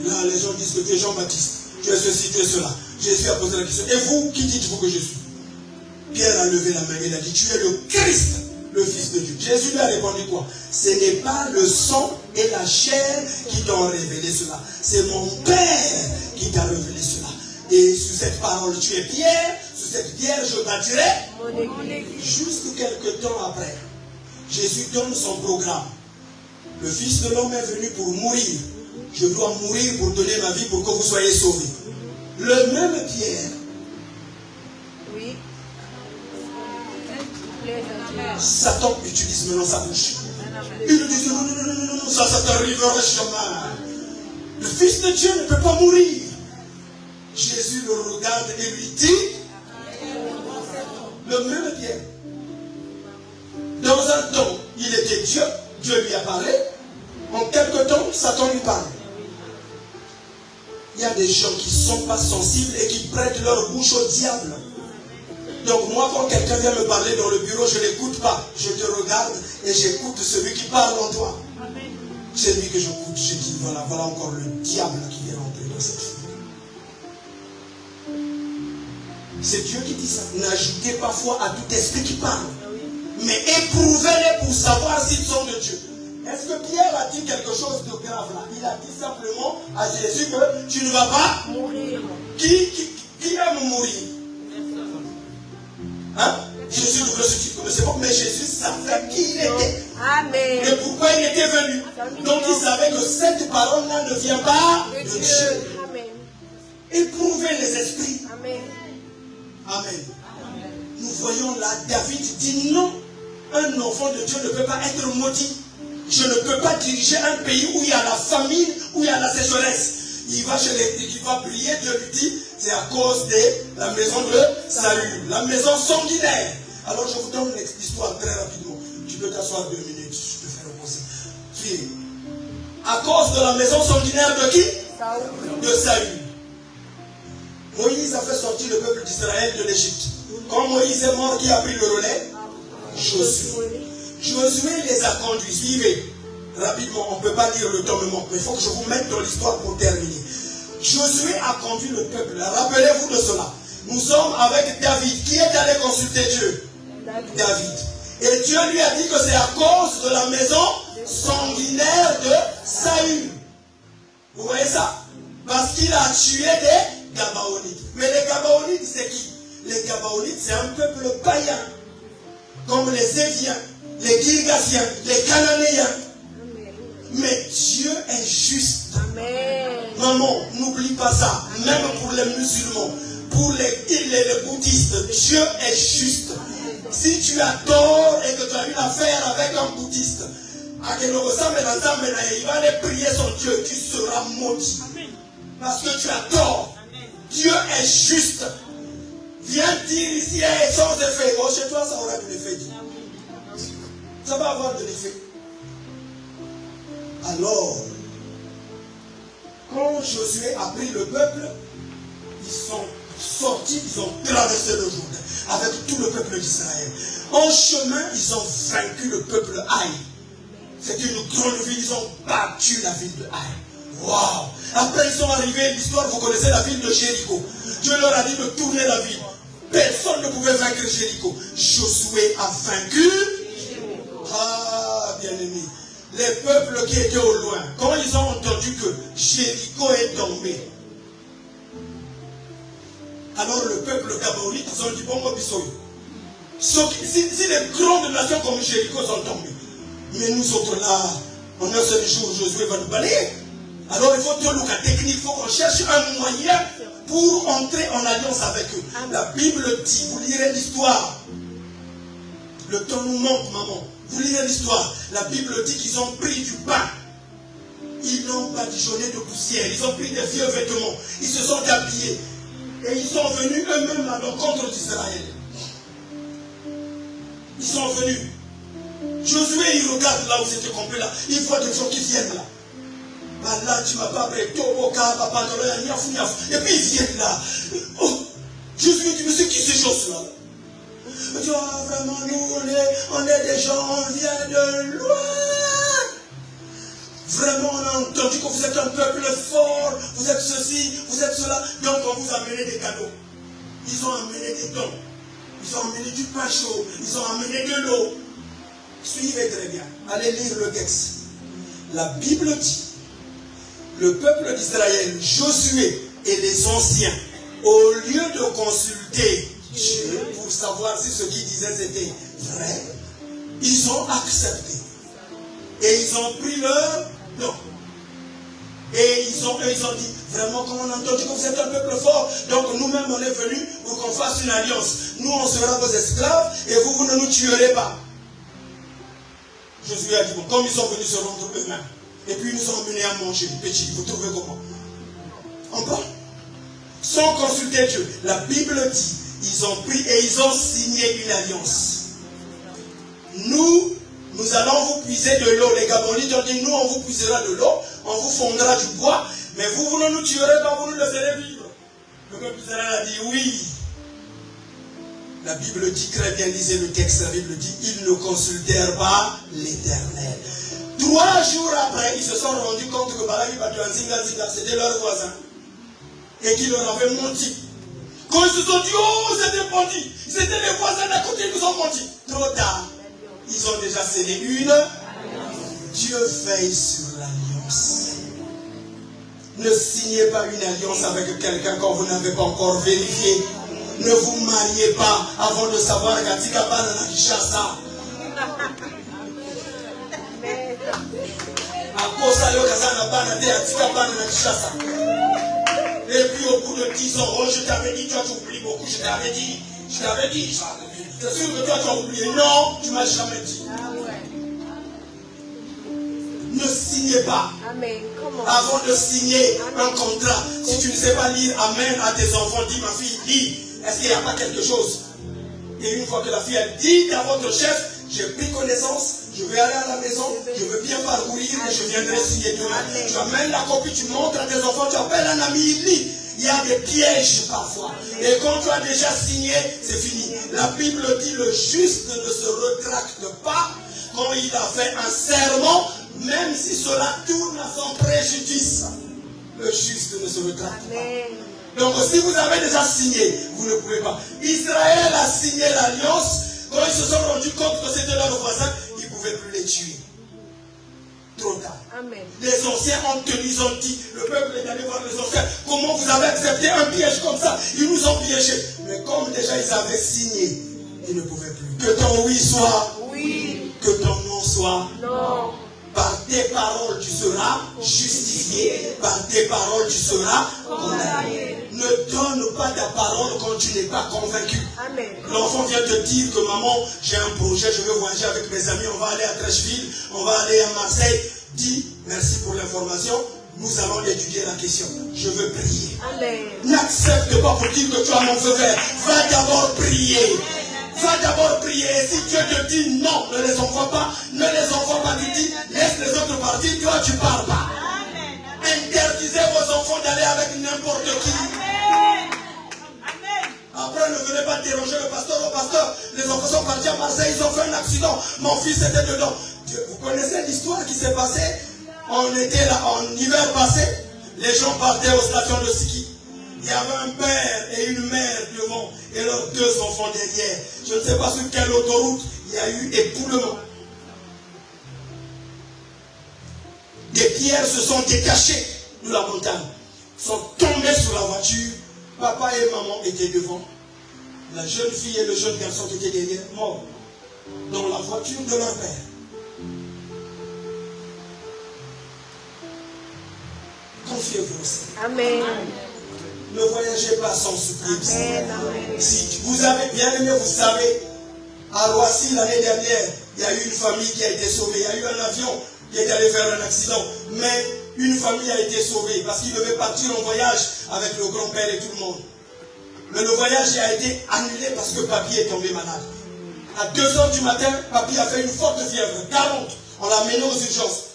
Là, les gens disent que tu es Jean-Baptiste. Tu es ceci, tu es cela. Jésus a posé la question. Et vous, qui dites-vous que je suis? Pierre a levé la main et il a dit, tu es le Christ, le Fils de Dieu. Jésus lui a répondu quoi? Ce n'est pas le sang et la chair qui t'ont révélé cela. C'est mon Père qui t'a révélé cela. Et sur cette parole, tu es Pierre. Sur cette pierre, je bâtirai mon église. Juste quelques temps après, Jésus donne son programme. Le Fils de l'homme est venu pour mourir. Je dois mourir pour donner ma vie pour que vous soyez sauvés. Le même Pierre. Oui. Satan utilise maintenant sa bouche. Il lui dit non, ça t'arrivera jamais. Le Fils de Dieu ne peut pas mourir. Jésus le regarde et lui dit, le même Pierre. Dans un temps, il était Dieu, Dieu lui apparaît. En quelque temps, Satan lui parle. Il y a des gens qui ne sont pas sensibles et qui prêtent leur bouche au diable. Donc moi, quand quelqu'un vient me parler dans le bureau, je ne l'écoute pas. Je te regarde et j'écoute celui qui parle en toi. C'est lui que j'écoute. Je dis, voilà encore le diable qui vient rentrer dans cette fille. C'est Dieu qui dit ça. N'ajoutez pas foi à tout esprit qui parle. Mais éprouvez-les pour savoir s'ils sont de Dieu. Est-ce que Pierre a dit quelque chose de grave là? Il a dit simplement à Jésus que tu ne vas pas mourir. Qui aime mourir? Hein? Jésus nous le c'est bon, mais Jésus savait qui il était. Amen. Et pourquoi il était venu. Donc il savait que cette parole-là ne vient pas de Dieu. Amen. Éprouvez les esprits. Amen. Amen. Nous voyons là, David dit non, un enfant de Dieu ne peut pas être maudit. Je ne peux pas diriger un pays où il y a la famine, où il y a la sécheresse. Il va prier, Dieu lui dit, c'est à cause de la maison de Saül, la maison sanguinaire. Alors je vous donne l'histoire très rapidement. Tu peux t'asseoir 2 minutes, je te fais reposer. Puis, à cause de la maison sanguinaire de qui? Saül. De Saül. Moïse a fait sortir le peuple d'Israël de l'Égypte. Quand Moïse est mort, qui a pris le relais? Josué. Josué les a conduits. Suivez. Rapidement, on ne peut pas lire le temps me manque, mais il faut que je vous mette dans l'histoire pour terminer. Josué a conduit le peuple. Rappelez-vous de cela. Nous sommes avec David. Qui est allé consulter Dieu? David. Et Dieu lui a dit que c'est à cause de la maison sanguinaire de Saül. Vous voyez ça? Parce qu'il a tué des Gabaonites. Mais les Gabaonites, c'est qui? Les Gabaonites, c'est un peuple païen. Comme les Éviens, les Girgasiens, les Cananéens. Mais Dieu est juste. Amen. Maman, n'oublie pas ça. Même pour les musulmans. pour les bouddhistes, Dieu est juste. Si tu as tort et que tu as une affaire avec un bouddhiste, il va aller prier son Dieu, tu seras maudit. Parce que tu as tort. Dieu est juste. Viens dire ici sans effet. Oh, chez toi, ça aura de l'effet. Ça va avoir de l'effet. Alors, quand Josué a pris le peuple, ils sont sortis, ils ont traversé le Jourdain avec tout le peuple d'Israël. En chemin, ils ont vaincu le peuple Haï. C'est une grande ville, ils ont battu la ville de Haï. Waouh! Après, ils sont arrivés, l'histoire, vous connaissez la ville de Jéricho. Dieu leur a dit de tourner la ville. Personne ne pouvait vaincre Jéricho. Josué a vaincu. Ah, bien-aimé. Les peuples qui étaient au loin, quand ils ont entendu que Jéricho est tombé, alors le peuple gabonite, ils ont dit, bon, si les grandes nations comme Jéricho sont tombées, mais nous autres là, en un seul jour, Josué va nous balayer. Alors il faut tout le technique, il faut qu'on cherche un moyen pour entrer en alliance avec eux. La Bible dit, vous lirez l'histoire. Le temps nous manque, maman. Vous lirez l'histoire. La Bible dit qu'ils ont pris du pain. Ils n'ont pas badigeonné de poussière. Ils ont pris des vieux vêtements. Ils se sont habillés. Et ils sont venus eux-mêmes à l'encontre d'Israël. Ils sont venus. Josué, il regarde là où c'était complet là. Il voit des gens qui viennent là. Là, tu m'as pas pris et puis ils viennent là. Oh, Josué dit, mais c'est qui ces choses-là? Il dit, oh, vraiment, nous, on est des gens, on vient de loin. Vraiment, on a entendu que vous êtes un peuple fort, vous êtes ceci, vous êtes cela. Donc, on vous a amené des cadeaux. Ils ont amené des dons. Ils ont amené du pain chaud. Ils ont amené de l'eau. Suivez très bien. Allez lire le texte. La Bible dit, le peuple d'Israël, Josué et les anciens, au lieu de consulter Dieu pour savoir si ce qu'il disait c'était vrai, ils ont accepté. Et ils ont pris leur nom. Et ils ont dit, vraiment, comme on a entendu que vous êtes un peuple fort, donc nous-mêmes on est venus pour qu'on fasse une alliance. Nous on sera vos esclaves et vous ne nous tuerez pas. Josué a dit, bon, comme ils sont venus se rendre eux-mêmes, et puis ils nous ont amenés à manger, petit, vous trouvez comment? Encore? Sans consulter Dieu. La Bible dit, ils ont pris et ils ont signé une alliance. Nous allons vous puiser de l'eau. Les Gabonites ont dit, nous on vous puisera de l'eau, on vous fondra du bois, mais vous ne nous tuerez pas, vous nous laisserez vivre. Le peuple d'Israël a dit oui. La Bible dit très bien, lisez le texte, la Bible dit, ils ne consultèrent pas l'Éternel. 3 jours après, ils se sont rendus compte que Balak c'était leur voisin. Et qu'ils leur avaient menti. Quand ils se sont dit, oh, c'était bandit. C'était les voisins d'à côté, ils nous ont menti. Trop tard. Ils ont déjà scellé une. Dieu veille sur l'alliance. Ne signez pas une alliance avec quelqu'un quand vous n'avez pas encore vérifié. Ne vous mariez pas avant de savoir Katika Banana Kishasa. Et puis au bout de 10 ans, oh, je t'avais dit, toi tu oublies beaucoup, je t'avais dit. C'est sûr que toi tu as oublié. Non, tu ne m'as jamais dit. Ne signez pas. Amen. Avant de signer un contrat, si tu ne sais pas lire Amen à tes enfants, dis ma fille, lis. Est-ce qu'il n'y a pas quelque chose? Et une fois que la fille a dit à votre chef, j'ai pris connaissance, je vais aller à la maison, je veux bien parcourir et je viendrai signer demain. Tu amènes la copie, tu montres à tes enfants, tu appelles un ami, il lit. Il y a des pièges parfois. Et quand tu as déjà signé, c'est fini. La Bible dit le juste ne se retracte pas quand il a fait un serment, même si cela tourne à son préjudice. Le juste ne se retracte pas. Donc si vous avez déjà signé, vous ne pouvez pas. Israël a signé l'alliance. Quand ils se sont rendus compte que c'était leur voisin, ils ne pouvaient plus les tuer. Trop tard. Amen. Les anciens ont tenu, ils ont dit, le peuple est allé voir les anciens, comment vous avez accepté un piège comme ça? Ils nous ont piégés. Mais comme déjà ils avaient signé, ils ne pouvaient plus. Que ton oui soit oui. Que ton non soit non. Par tes paroles tu seras justifié, par tes paroles tu seras condamné. Ne donne pas ta parole quand tu n'es pas convaincu. L'enfant vient te dire que maman, j'ai un projet, je veux voyager avec mes amis, on va aller à Trècheville, on va aller à Marseille. Dis, merci pour l'information, nous allons étudier la question. Je veux prier. N'accepte pas pour dire que tu as mon feu vert. Va d'abord prier. Va d'abord prier. Et si Dieu te dit non, ne les envoie pas, tu dis, laisse les autres partir, toi tu pars pas. Interdisez vos enfants d'aller avec n'importe qui. Après, ne venez pas déranger le pasteur. Oh pasteur, les enfants sont partis à Marseille, ils ont fait un accident. Mon fils était dedans. Vous connaissez l'histoire qui s'est passée? On était là en hiver passé. Les gens partaient aux stations de ski. Il y avait un père et une mère devant et leurs 2 enfants derrière. Je ne sais pas sur quelle autoroute il y a eu éboulement. Des pierres se sont détachées de la montagne, sont tombées sur la voiture. Papa et maman étaient devant. La jeune fille et le jeune garçon qui étaient derrière, morts dans la voiture de leur père. Confiez-vous aussi. Amen. Ne voyagez pas sans surprise. Amen. Si vous avez bien aimé, vous savez, à Roissy l'année dernière, il y a eu une famille qui a été sauvée. Il y a eu un avion qui est allé faire un accident. Mais une famille a été sauvée parce qu'il devait partir en voyage avec le grand-père et tout le monde. Mais le voyage a été annulé parce que papy est tombé malade. À 2 h du matin, papy a fait une forte fièvre, 40. On l'a mené aux urgences.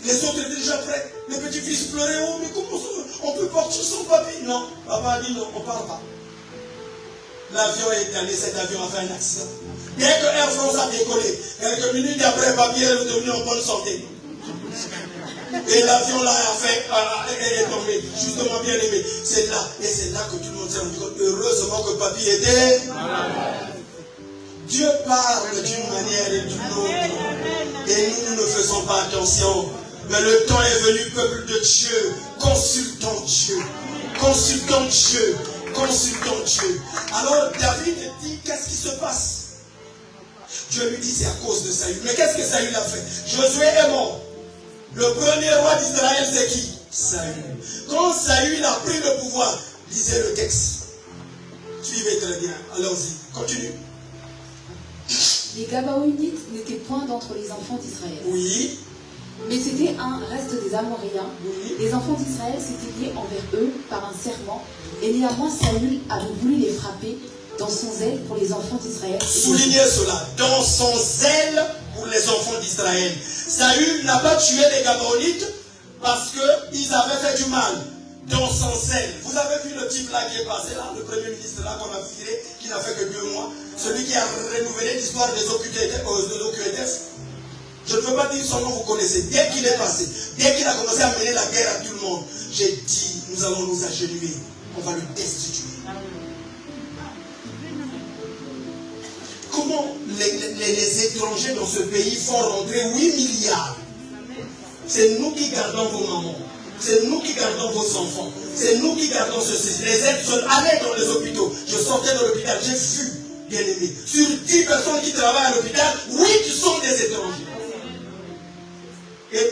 Les autres étaient déjà prêts. Les petits-fils pleuraient. Oh, mais comment on peut partir sans papy? Non, papa a dit non, on ne part pas. L'avion est allé, cet avion a fait un accident. Dès que Air France a décollé, quelques minutes après, papy est devenu en bonne santé. Et l'avion là est tombé, justement bien aimé. C'est là, et c'est là que tout le monde s'est rendu compte. Heureusement que papy était. Dieu parle d'une manière et d'une autre. Et nous ne faisons pas attention. Mais le temps est venu, peuple de Dieu. Consultons Dieu. Consultons Dieu. Consultons Dieu. Alors David dit, qu'est-ce qui se passe? Dieu lui dit, c'est à cause de Saül. Mais qu'est-ce que Saül a fait? Josué est mort. Le premier roi d'Israël, c'est qui? Saül. Quand Saül a pris le pouvoir, lisez le texte. Suivez très bien. Allons-y. Continue. Les Gabaonites n'étaient point d'entre les enfants d'Israël. Oui. Mais c'était un reste des Amoréens. Oui. Les enfants d'Israël s'étaient liés envers eux par un serment. Et néanmoins, Saül avait voulu les frapper dans son zèle pour les enfants d'Israël. Soulignez cela. Dans son zèle pour les enfants d'Israël. Saül n'a pas tué les Gabaonites parce qu'ils avaient fait du mal. Dans son zèle. Vous avez vu le type là qui est passé là, le premier ministre là qu'on a viré, qui n'a fait que 2 mois. Celui qui a renouvelé l'histoire des OQTF. Je ne veux pas dire son nom, vous connaissez. Dès qu'il est passé, dès qu'il a commencé à mener la guerre à tout le monde, j'ai dit, nous allons nous agenouiller. On va le destituer. Comment les étrangers dans ce pays font rentrer 8 milliards? C'est nous qui gardons vos mamans. C'est nous qui gardons vos enfants. C'est nous qui gardons ceci. Les aides seules. Allez dans les hôpitaux. Je sortais de l'hôpital, j'ai vu, bien aimé. Sur 10 personnes qui travaillent à l'hôpital, 8 sont des étrangers. Et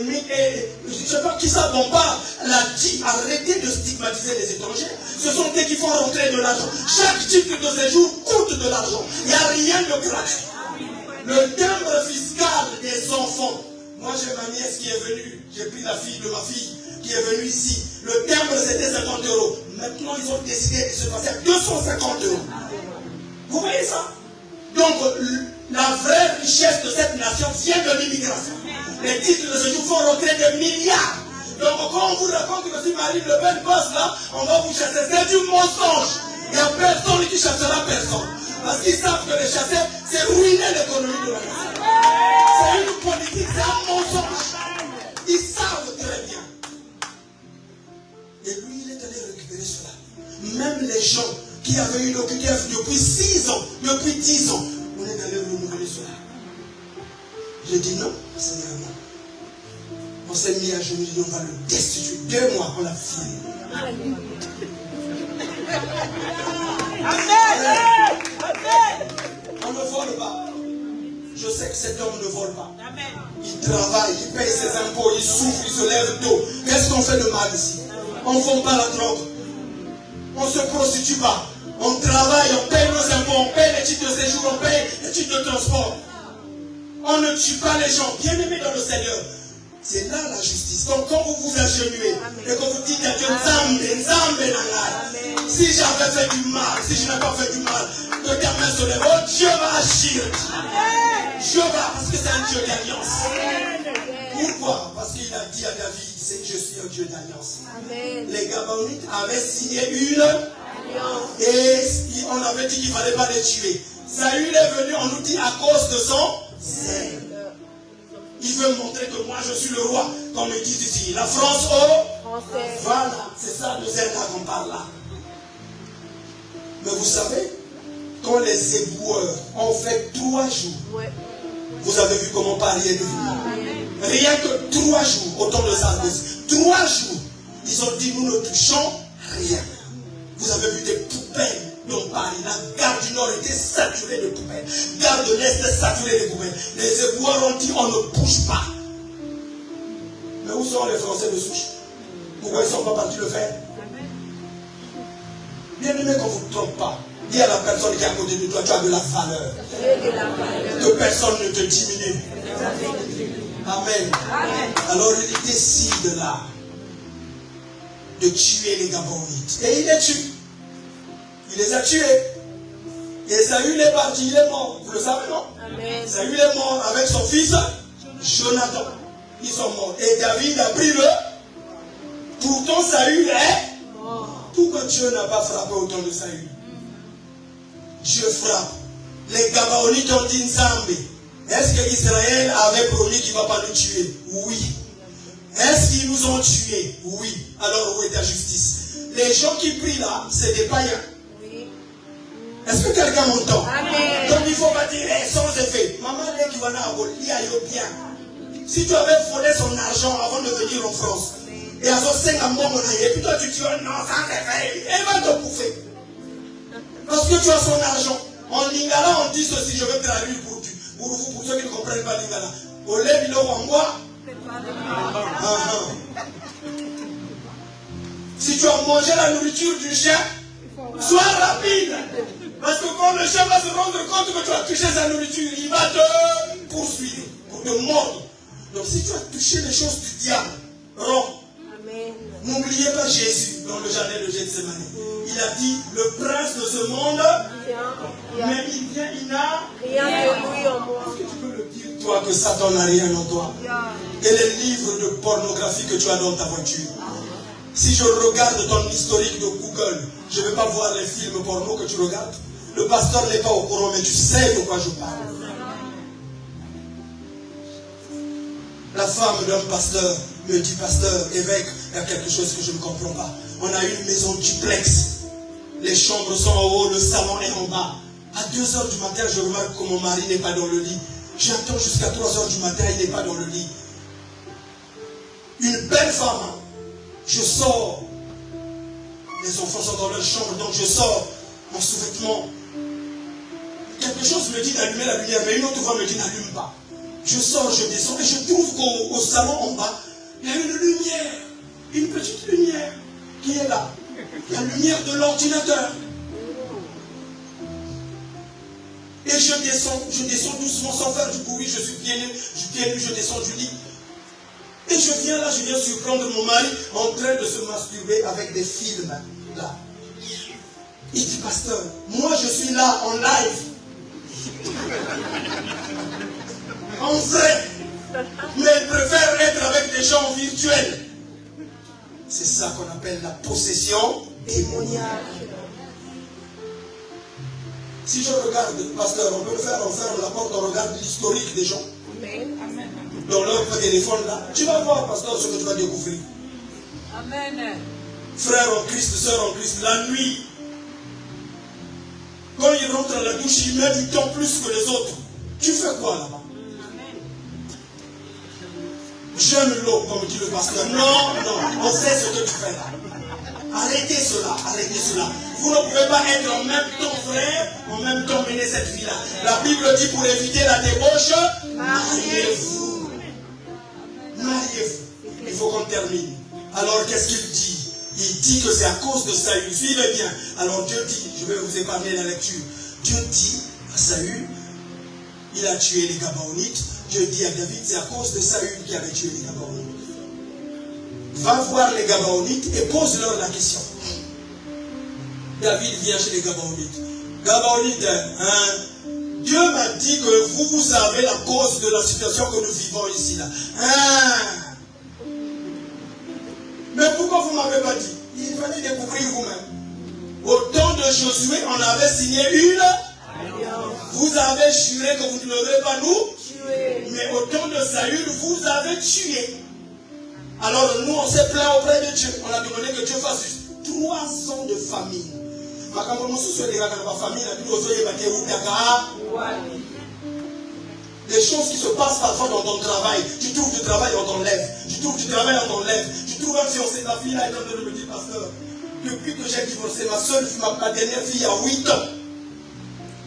je ne sais pas qui ça bombard l'a dit, arrêtez de stigmatiser les étrangers. Ce sont eux qui font rentrer de l'argent. Chaque titre de séjour coûte de l'argent. Il n'y a rien de gratuit. Le timbre fiscal des enfants. Moi j'ai ma nièce qui est venue, j'ai pris la fille de ma fille qui est venue ici. Le timbre c'était 50 €. Maintenant ils ont décidé de se passer à 250 €. Vous voyez ça? Donc la vraie richesse de cette nation vient de l'immigration. Les titres de séjour font rentrer des milliards. Donc quand on vous raconte que si Marine Le Pen passe là, on va vous chasser. C'est du mensonge. Il n'y a personne qui chassera personne. Parce qu'ils savent que les chasser, c'est ruiner l'économie de la nation. C'est une politique, c'est un mensonge. Ils savent très bien. Et lui, il est allé récupérer cela. Même les gens qui avaient une OQTF depuis 6 ans, depuis 10 ans, on est allé renouveler cela. J'ai dit non, Seigneur, non. On s'est mis à genoux, on va le destituer. 2 mois, on l'a filé. On ne vole pas. Je sais que cet homme ne vole pas. Il travaille, il paye ses impôts, il souffre, il se lève tôt. Qu'est-ce qu'on fait de mal ici? On ne vend pas la drogue. On ne se prostitue pas. On travaille, on paye nos impôts, on paye les titres de séjour, on paye les titres de transport. On ne tue pas les gens. Bien-aimés dans le Seigneur. C'est là la justice. Donc quand vous vous agenouillez et que vous dites à Dieu, si j'avais fait du mal, si je n'ai pas fait du mal, que ta main se lève, oh Dieu va agir. Dieu va, parce que c'est un Dieu d'alliance. Pourquoi? Parce qu'il a dit à David, c'est que je suis un Dieu d'alliance. Les Gabaonites avaient signé une alliance. Et on avait dit qu'il ne fallait pas les tuer. Saül est venu, on nous dit, à cause de son zèle. Il veut montrer que moi je suis le roi, comme ils disent ici. La France au français. Voilà, c'est ça le zèle qu'on parle là. Mais vous savez, quand les éboueurs ont fait 3 jours, vous avez vu comment Paris est devenu. Rien que 3 jours, au temps de Sarkozy. 3 jours, ils ont dit nous ne touchons rien. Vous avez vu des poubelles dans Paris. La gare du Nord était saturée de poubelles. La gare de l'Est est saturée de poubelles. Les éboueurs ont dit on ne bouge pas. Mais où sont les Français de souche? Pourquoi ils ne sont pas partis le faire? Bien aimé qu'on ne vous trompe pas. Dis à la personne qui est à côté de toi, tu as de la valeur. Que personne ne te diminue. Amen. Alors il décide là de tuer les Gabaonites. Et il les tue. Il les a tués. Et Saül est parti, il est mort. Vous le savez, non? Amen. Saül est mort avec son fils Jonathan. Ils sont morts. Et David a pris le. Pourtant Saül est mort. Pourquoi Dieu n'a pas frappé autant de Saül? Dieu frappe. Les Gabaonites ont dit Nzambe. Est-ce que Israël avait promis qu'il ne va pas nous tuer? Oui. Est-ce qu'ils nous ont tués? Oui. Alors où est ta justice? Les gens qui prient là, c'est des païens. Oui. Est-ce que quelqu'un m'entend? Amen. Donc il ne faut pas dire sans effet. Maman, qui va bien. Si tu avais volé son argent avant de venir en France, et à son 5 et puis toi tu dis non, sans effet, elle va te bouffer. Parce que tu as son argent. En lingala, on dit ceci, je vais traduire pour vous, pour ceux qui ne comprennent pas lingala. Olé bilo wangwa. Si tu as mangé la nourriture du chien, sois rapide. Parce que quand le chien va se rendre compte que tu as touché sa nourriture, il va te poursuivre pour te mordre. Donc si tu as touché les choses du diable, romps. N'oubliez pas Jésus dans le jardin de Gethsémani. Il a dit, le prince de ce monde, mais il vient, il n'a rien de lui en moi. Est-ce que tu peux le dire, toi, que Satan n'a rien en toi? Et les livres de pornographie que tu as dans ta voiture. Si je regarde ton historique de Google, je ne vais pas voir les films porno que tu regardes. Le pasteur n'est pas au courant, mais tu sais de quoi je parle. La femme d'un pasteur me dit, pasteur, évêque, il y a quelque chose que je ne comprends pas. On a une maison duplex. Les chambres sont en haut, le salon est en bas. À 2h du matin, je remarque que mon mari n'est pas dans le lit. J'attends jusqu'à 3h du matin, il n'est pas dans le lit. Une belle femme. Hein? Je sors. Les enfants sont dans leur chambre, donc je sors mon sous-vêtement. Quelque chose me dit d'allumer la lumière, mais une autre voix me dit n'allume pas. Je sors, je descends et je trouve qu'au salon en bas, il y a une lumière, une petite lumière qui est là. La lumière de l'ordinateur. Et je descends doucement sans faire du bruit, je suis pieds nus, je descends du lit. Et je viens surprendre mon mari en train de se masturber avec des films là. Il dit, pasteur, moi je suis là en live. En vrai. Mais il préfère être avec des gens virtuels. C'est ça qu'on appelle la possession démoniaque. Si je regarde, pasteur, on peut le faire, on ferme la porte, on regarde l'historique des gens. Amen. Dans leur téléphone là, tu vas voir, pasteur, ce que tu vas découvrir. Amen. Frère en Christ, sœur en Christ, la nuit, quand il rentre à la douche, il met du temps plus que les autres. Tu fais quoi là-bas? J'aime l'eau, comme dit le pasteur. Non, on sait ce que tu fais là. Arrêtez cela, arrêtez cela. Vous ne pouvez pas être en même temps frère, en même temps mener cette vie-là. La Bible dit pour éviter la débauche, mariez-vous. Mariez-vous. Il faut qu'on termine. Alors qu'est-ce qu'il dit? Il dit que c'est à cause de Saül. Suivez bien. Alors Dieu dit, je vais vous épargner la lecture. Dieu dit à Saül, il a tué les Gabaonites. Dieu dit à David, c'est à cause de Saül qui avait tué les Gabaonites. Va voir les Gabaonites et pose-leur la question. David vient chez les Gabaonites. Gabaonites, Dieu m'a dit que vous savez la cause de la situation que nous vivons ici. Là. Mais pourquoi vous ne m'avez pas dit? Il fallait découvrir vous-même. Au temps de Josué, on avait signé une alliance. Vous avez juré que vous ne devrez pas nous tuer. Mais au temps de Saül, vous avez tué. Alors nous, on s'est plaint auprès de Dieu. On a demandé que Dieu fasse 3 ans de famine. Les choses qui se passent parfois dans ton travail, tu trouves du travail, on t'enlève. Tu trouves du travail, on t'enlève. Tu trouves un fiancé, ta fille là est en train de me dire, pasteur, depuis que j'ai divorcé, ma dernière fille a 8 ans.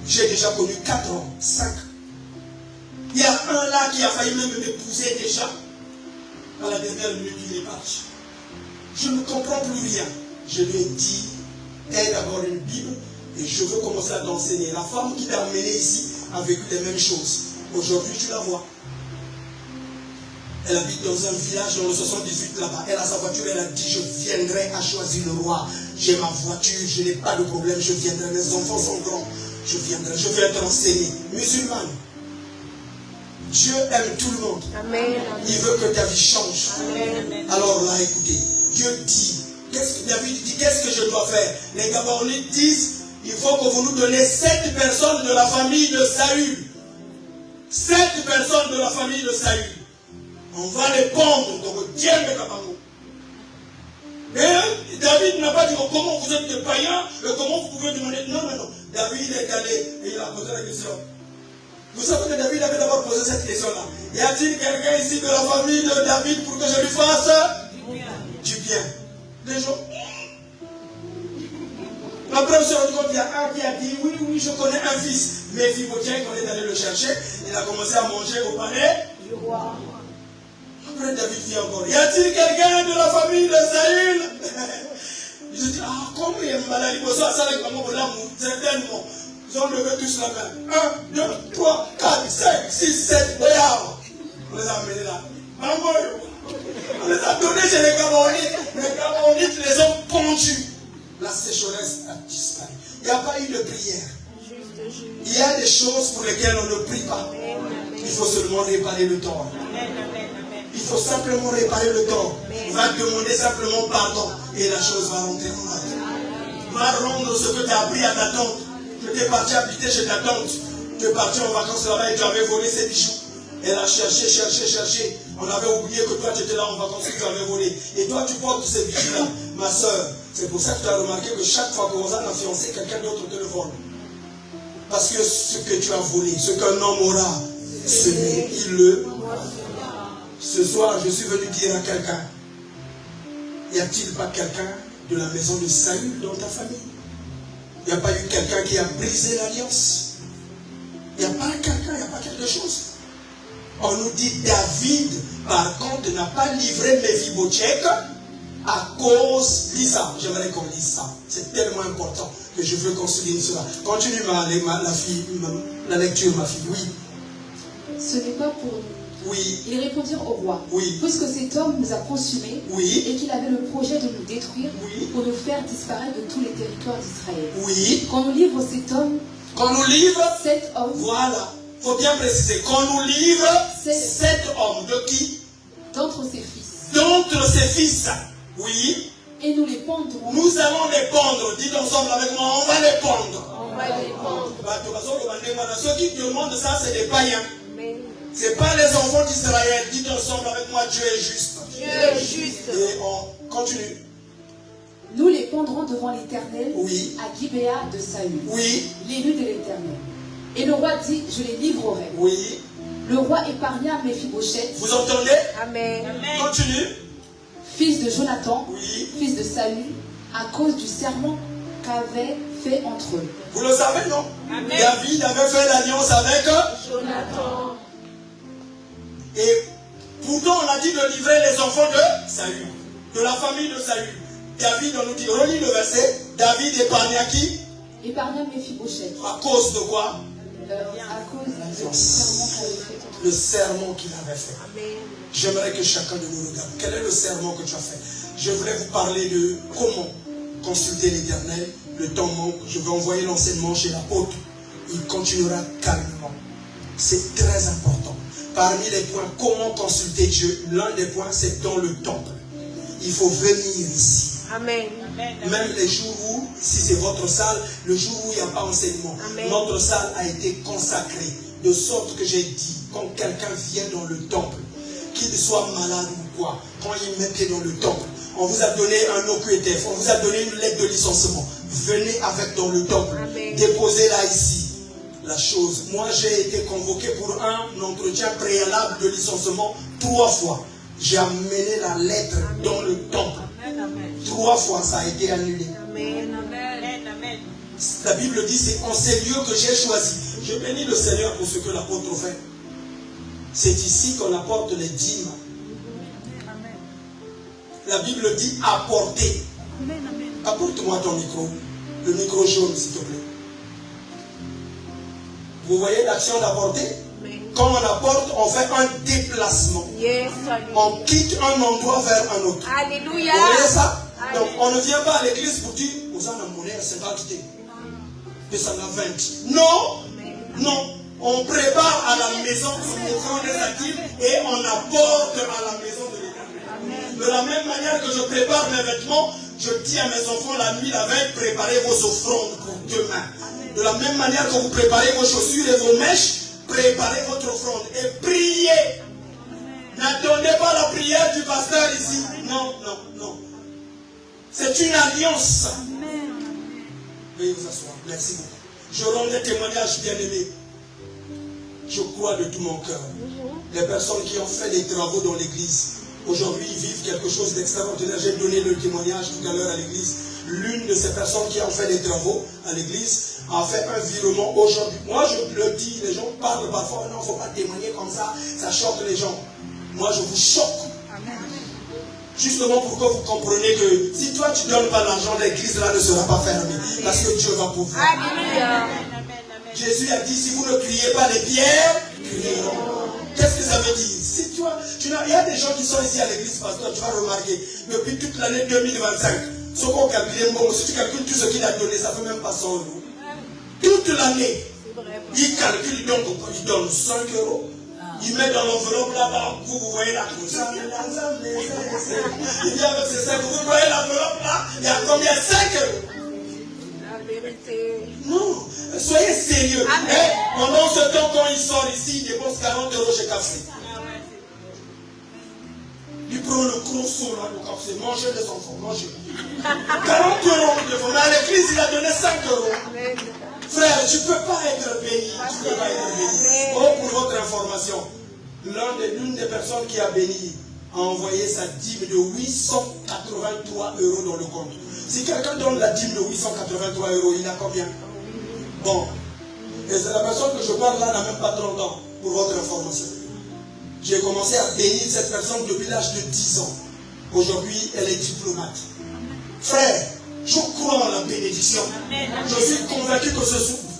J'ai déjà connu 4 ans, 5. Il y a un là qui a failli même m'épouser déjà. À la dernière minute, il est parti. Je ne comprends plus rien. Je lui ai dit, aie d'abord une Bible et je veux commencer à t'enseigner. La femme qui t'a amené ici a vécu les mêmes choses. Aujourd'hui, tu la vois. Elle habite dans un village dans le 78 là-bas. Elle a sa voiture, elle a dit, je viendrai à choisir le roi. J'ai ma voiture, je n'ai pas de problème, je viendrai. Mes enfants sont grands. Je viendrai, je vais t'enseigner. Musulmane. Dieu aime tout le monde. Amen. Il veut que ta vie change. Amen. Alors là, écoutez, Dieu dit, David dit, qu'est-ce que je dois faire? Les Gabaonites disent, il faut que vous nous donnez 7 personnes de la famille de Saül. 7 personnes de la famille de Saül. On va les pendre. Donc, Dieu me capable. Et David n'a pas dit, oh, comment vous êtes des païens, comment vous pouvez demander. Non, non, non. David est allé et il a posé la question. Vous savez que David avait d'abord posé cette question-là. Y a-t-il quelqu'un ici de la famille de David pour que je lui fasse du bien? Les gens. Après, on se rend compte qu'il y a un qui a dit, oui, oui, je connais un fils. Mais Méphibosheth, quand on est allé le chercher, il a commencé à manger au palais du roi. Après, David dit encore, y a-t-il quelqu'un de la famille de Saül? Il se dit, ah, comment il est malade? Il faut ça, certainement. Ils ont levé tous la main. 1, 2, 3, 4, 5, 6, 7, regarde. On les a amenés là. On les a donnés chez les Gabaonites. Les Gabaonites les ont pendus. La sécheresse a disparu. Il n'y a pas eu de prière. Il y a des choses pour lesquelles on ne prie pas. Il faut seulement réparer le tort. Il faut simplement réparer le tort. Va demander simplement pardon. Et la chose va rentrer en ordre. Va rendre ce que tu as appris à ta tante. Tu es parti habiter chez ta tante. Tu es parti en vacances là-bas et tu avais volé ses bijoux. Elle a cherché, cherché, cherché. On avait oublié que toi tu étais là en vacances et tu avais volé. Et toi tu portes ces bijoux-là. Ma soeur, c'est pour ça que tu as remarqué que chaque fois qu'on a fiancé, quelqu'un d'autre te le vole. Parce que ce que tu as volé, ce qu'un homme aura, semé, il le. Ce soir, je suis venu dire à quelqu'un, y a-t-il pas quelqu'un de la maison de Saül dans ta famille? Il n'y a pas eu quelqu'un qui a brisé l'alliance? Il n'y a pas quelqu'un, il n'y a pas quelque chose. On nous dit David, par contre, n'a pas livré Méphibosheth à cause, lis ça, j'aimerais qu'on lise ça. C'est tellement important que je veux qu'on souligne cela. Continue la lecture, ma fille, oui. Ce n'est pas pour nous. Oui. Ils répondirent au roi. Oui. Puisque cet homme nous a consumés, oui, et qu'il avait le projet de nous détruire, oui, pour nous faire disparaître de tous les territoires d'Israël. Oui. Qu'on nous livre cet homme. Qu'on nous livre cet homme. Voilà. Il faut bien préciser. Qu'on nous livre cet homme. De qui? D'entre ses fils. D'entre ses fils. Oui. Et nous les pendrons. Nous allons les pendre. Dites ensemble avec moi, on va les pendre. On va les pendre. Ceux qui demandent ça, c'est des païens. Ce n'est pas les enfants d'Israël. Dites ensemble avec moi, Dieu est juste. Dieu est juste. Et on continue. Nous les pendrons devant l'Éternel, oui, à Gibéa de Saül, oui, l'élu de l'Éternel. Et le roi dit, je les livrerai. Oui. Le roi épargna Méphibosheth. Vous entendez? Amen. Continue. Fils de Jonathan, oui, fils de Saül, à cause du serment qu'avait fait entre eux. Vous le savez, non? Amen. David avait fait l'alliance avec Jonathan. Et pourtant, on a dit de livrer les enfants de Saül, de la famille de Saül. David, on nous dit, relis le verset, David épargna qui? Épargna Méphibosheth. À cause de quoi? À cause du serment qu'elle avait fait. Le serment qu'il avait fait. Amen. J'aimerais que chacun de nous regarde. Quel est le serment que tu as fait? Je voudrais vous parler de comment consulter l'Éternel. Le temps manque. Je vais envoyer l'enseignement chez l'apôtre. Il continuera calmement. C'est très important. Parmi les points, comment consulter Dieu, l'un des points, c'est dans le temple. Il faut venir ici. Amen. Même les jours où, si c'est votre salle, le jour où il n'y a pas enseignement, Amen. notre salle a été consacrée. De sorte que j'ai dit, quand quelqu'un vient dans le temple, qu'il soit malade ou quoi, quand il met pied dans le temple, on vous a donné un OQTF, on vous a donné une lettre de licenciement. Venez avec dans le temple. Amen. Déposez-la ici. La chose, moi j'ai été convoqué pour un entretien préalable de licenciement 3 fois. J'ai amené la lettre dans le temple. 3 fois ça a été annulé. Amen. La Bible dit, c'est en ces lieux que j'ai choisi. Je bénis le Seigneur pour ce que l'apôtre fait. C'est ici qu'on apporte les dîmes. La Bible dit apporter. Apporte-moi ton micro. Le micro jaune, s'il te plaît. Vous voyez l'action d'apporter? Amen. Quand on apporte, on fait un déplacement. Yes, On quitte un endroit vers un autre. Alléluia. Vous voyez ça? Amen. Donc on ne vient pas à l'église pour dire, vous en avez monnaie à 50 quittés. Et ça en a 20. Non, non. On prépare à la maison son offrande des actifs et on apporte à la maison de l'Éternel. De la même manière que je prépare mes vêtements, je dis à mes enfants la nuit, la veille, préparez vos offrandes pour demain. De la même manière que vous préparez vos chaussures et vos mèches, préparez votre offrande et priez. N'attendez pas la prière du pasteur ici. Non, non, non. C'est une alliance. Veuillez vous asseoir. Merci beaucoup. Je rends des témoignages bien-aimés. Je crois de tout mon cœur. Les personnes qui ont fait des travaux dans l'église, aujourd'hui, ils vivent quelque chose d'extraordinaire. J'ai donné le témoignage tout à l'heure à l'église. L'une de ces personnes qui ont fait des travaux à l'église a fait un virement aujourd'hui. Moi, je le dis, les gens parlent parfois, non, il ne faut pas témoigner comme ça choque les gens. Moi, je vous choque. Justement pour que vous compreniez que si toi tu ne donnes pas l'argent, l'église là ne sera pas fermée. Parce que Dieu va pouvoir. Alléluia. Jésus a dit, si vous ne criez pas, les pierres crieront. Qu'est-ce que ça veut dire? Si il y a des gens qui sont ici à l'église, pasteur, tu vas remarquer, depuis toute l'année 2025, ce qu'on calcule, si tu calcules tout ce qu'il a donné, ça ne fait même pas 100 euros. Toute l'année, il calcule, donc il donne 5 euros. Il met dans l'enveloppe là-bas, vous voyez là, il vient avec ses 5 euros, vous voyez l'enveloppe là, il y a combien? 5 euros. La vérité. Non, soyez sérieux. Amen. Pendant ce temps, quand il sort ici, il dépense 40 euros chez Café. Il prend le gros saut là, le Café, mangez les enfants, mangez. 40 euros de vous, mais à l'église, il a donné 5 euros. Amen. Frère, tu ne peux pas être béni. Tu peux pas être béni. Oh, pour votre information, l'une des personnes qui a béni a envoyé sa dîme de 883 euros dans le compte. Si quelqu'un donne la dîme de 883 euros, il a combien? Bon. Et c'est la personne que je parle là n'a même pas 30 ans, pour votre information. J'ai commencé à bénir cette personne depuis l'âge de 10 ans. Aujourd'hui, elle est diplomate. Frère, je crois en la bénédiction. Je suis convaincu que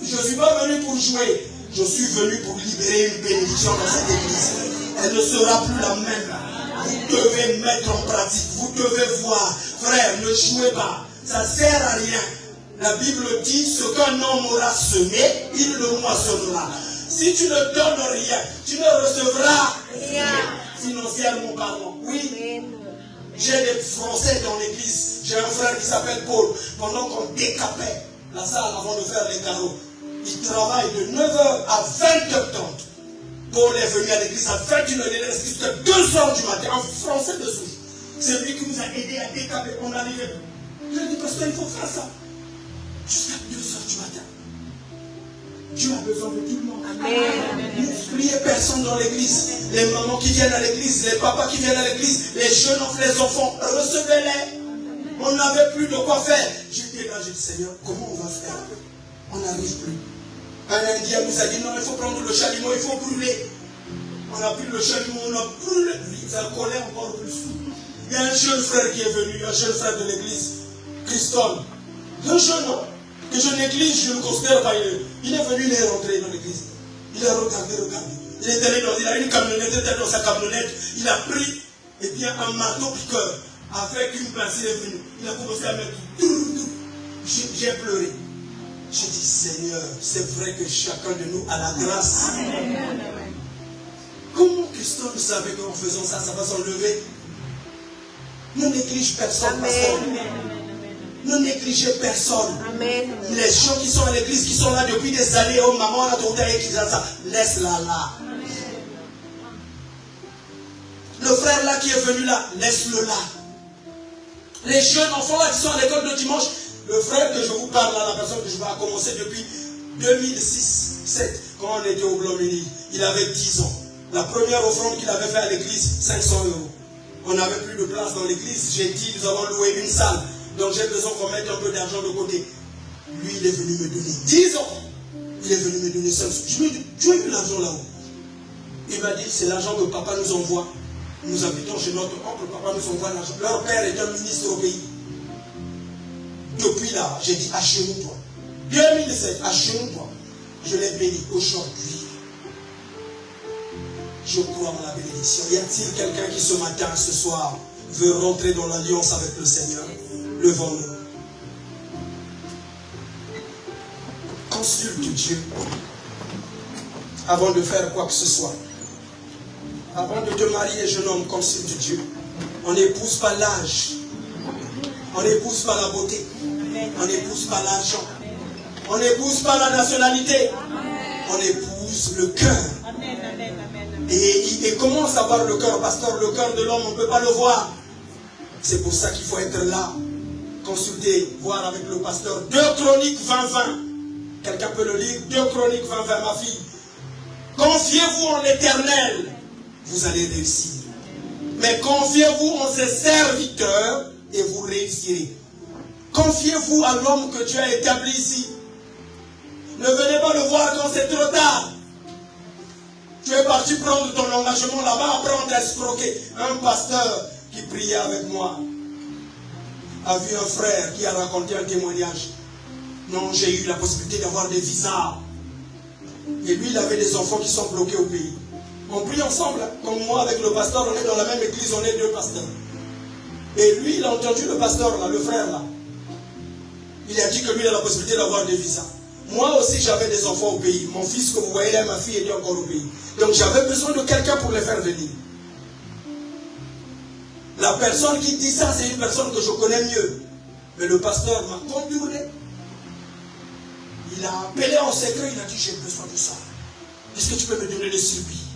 je ne suis pas venu pour jouer. Je suis venu pour libérer une bénédiction dans cette église. Elle ne sera plus la même. Vous devez mettre en pratique. Vous devez voir. Frère, ne jouez pas. Ça ne sert à rien. La Bible dit, ce qu'un homme aura semé, il le moissonnera. Si tu ne donnes rien, tu ne recevras rien. Financièrement parlant. Oui. Amen. J'ai des Français dans l'église. J'ai un frère qui s'appelle Paul. Pendant qu'on décapait la salle avant de faire les carreaux, il travaille de 9h à 20h30. Paul est venu à l'église à 21h, il est resté jusqu'à 2h du matin, en français de souche. C'est lui qui nous a aidé à décaper. On arrivait. Je lui ai dit, parce qu'il faut faire ça. Jusqu'à 2h du matin. Dieu a besoin de tout le monde. Amen. N'excluez personne dans l'église. Les mamans qui viennent à l'église, les papas qui viennent à l'église, les jeunes, les enfants, recevez-les. On n'avait plus de quoi faire. J'étais là, j'ai dit, Seigneur, comment on va faire? On n'arrive plus. Un Indien nous a dit, non, il faut prendre le chalumeau, il faut brûler. On a pris le chalumeau, on a brûlé. Ça collait encore plus. Il y a un jeune frère qui est venu, un jeune frère de l'église, Christophe. Un jeune homme que je néglige, je ne le considère pas. Il est venu, il est rentré dans l'église. Il a regardé. Il est allé il a une camionnette, il était dans sa camionnette. Il a pris un marteau piqueur avec une pince, il est venu. Il a commencé à mettre tout. J'ai pleuré. J'ai dit, Seigneur, c'est vrai que chacun de nous a la grâce. Amen. Comment Christophe savait qu'en faisant ça, ça va s'enlever? Ne néglige personne, pasteur. Ne négligez personne. Amen. Les gens qui sont à l'église, qui sont là depuis des années, oh maman, là, qui ça, laisse-la là. Amen. Le frère là qui est venu là, laisse-le là. Les jeunes enfants là qui sont à l'école de dimanche, le frère que je vous parle là, la personne que je vais commencer depuis 2006-2007, quand on était au Blanc-Mini, il avait 10 ans. La première offrande qu'il avait fait à l'église, 500 €. On n'avait plus de place dans l'église. J'ai dit, nous avons loué une salle. Donc j'ai besoin qu'on mette un peu d'argent de côté. Lui, il est venu me donner 10 ans. Il est venu me donner 500. Je lui ai dit, tu as eu l'argent là-haut? Il m'a dit, c'est l'argent que papa nous envoie. Nous habitons chez notre oncle, papa nous envoie l'argent. Leur père est un ministre au pays. Depuis là, j'ai dit, achenou-toi. 2007, achenou-toi. Je l'ai béni aujourd'hui. Je crois en la bénédiction. Y a-t-il quelqu'un qui ce matin, ce soir, veut rentrer dans l'alliance avec le Seigneur? Levons-nous. Consulte Dieu avant de faire quoi que ce soit. Avant de te marier, jeune homme, consulte Dieu. On n'épouse pas l'âge. On n'épouse pas la beauté. On n'épouse pas l'argent. On n'épouse pas la nationalité. On épouse le cœur. Et comment savoir le cœur, pasteur? Le cœur de l'homme, on ne peut pas le voir. C'est pour ça qu'il faut être là. Consulter, voir avec le pasteur. 2 Chroniques 20-20. Quelqu'un peut le lire? 2 Chroniques 20-20, ma fille. Confiez-vous en l'Éternel. Vous allez réussir. Mais confiez-vous en ses serviteurs et vous réussirez. Confiez-vous à l'homme que Dieu a établi ici. Ne venez pas le voir quand c'est trop tard. Tu es parti prendre ton engagement là-bas, après on t'a escroqué. Un pasteur qui priait avec moi a vu un frère qui a raconté un témoignage. Non, j'ai eu la possibilité d'avoir des visas. Et lui, il avait des enfants qui sont bloqués au pays. On prie ensemble, hein. Comme moi avec le pasteur, on est dans la même église, on est 2 pasteurs. Et lui, il a entendu le pasteur là, le frère là. Il a dit que lui, il a la possibilité d'avoir des visas. Moi aussi, j'avais des enfants au pays. Mon fils, que vous voyez là, ma fille était encore au pays. Donc, j'avais besoin de quelqu'un pour les faire venir. La personne qui dit ça, c'est une personne que je connais mieux. Mais le pasteur m'a contourné. Il a appelé en secret, il a dit, j'ai besoin de ça. Est-ce que tu peux me donner des circuits?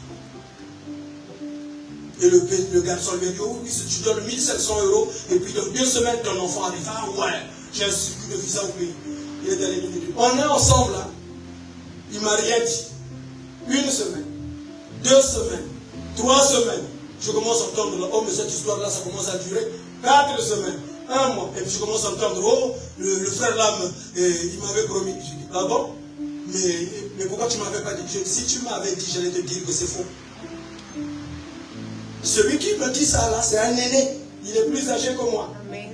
Et le garçon lui a dit, oh oui, tu donnes 1500 €, et puis dans 2 semaines, ton enfant arrive. Ah ouais, j'ai un circuit de visa au pays. Il est allé nous dire, on est ensemble là. Il ne m'a rien dit. 1 semaine, 2 semaines, 3 semaines. Je commence à entendre, oh mais cette histoire là, ça commence à durer 4 semaines, 1 mois. Et puis je commence à entendre, oh, le frère là, il m'avait promis. Je dis, ah bon? Mais pourquoi tu ne m'avais pas dit? Si tu m'avais dit, j'allais te dire que c'est faux. Celui qui me dit ça là, c'est un aîné. Il est plus âgé que moi. Amen.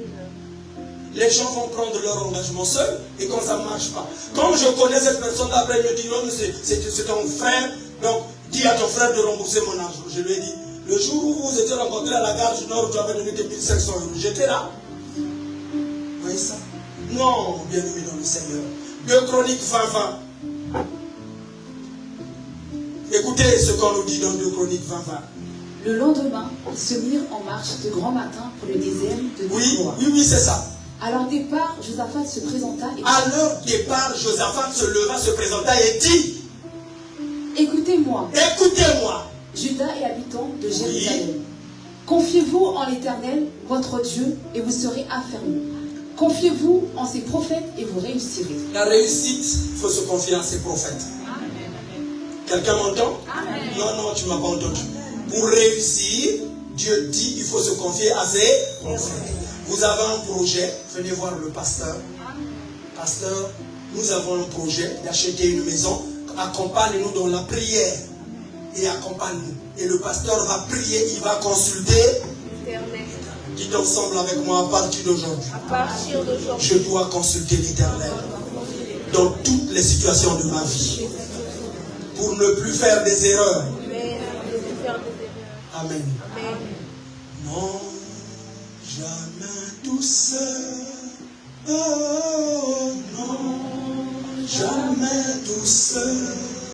Les gens vont prendre leur engagement seuls et quand ça ne marche pas. Comme je connais cette personne, après il me dit, non, c'est ton frère, donc dis à ton frère de rembourser mon argent. Je lui ai dit, le jour où vous vous étiez rencontrés à la gare du Nord, tu avais donné tes 1500 €. J'étais là. Vous voyez ça? Non, bien aimé dans le Seigneur. 2 Chroniques 20-20. Écoutez ce qu'on nous dit dans 2 Chroniques 20-20. Le lendemain, ils se mirent en marche de grand matin pour le désert de Déborah. Oui, c'est ça. À leur départ, Josaphat se présenta et à leur départ, Josaphat se leva, se présenta et dit, écoutez-moi, Judas et habitants de Jérusalem. Confiez-vous en l'Éternel, votre Dieu, et vous serez affermis. Confiez-vous en ses prophètes et vous réussirez. La réussite, il faut se confier en ses prophètes. Quelqu'un m'entend? Non, tu ne m'as pas entendu. Pour réussir, Dieu dit il faut se confier à ses prophètes. Vous avez un projet, venez voir le pasteur. Pasteur, nous avons un projet d'acheter une maison. Accompagne-nous dans la prière. Et accompagne-nous. Et le pasteur va prier, il va consulter. Dites ensemble avec moi, à partir d'aujourd'hui, À partir d'aujourd'hui, je dois consulter l'Éternel dans toutes les situations de ma vie pour ne plus faire des erreurs. Amen. Amen. Non, jamais tout seul. Oh non, jamais tout seul.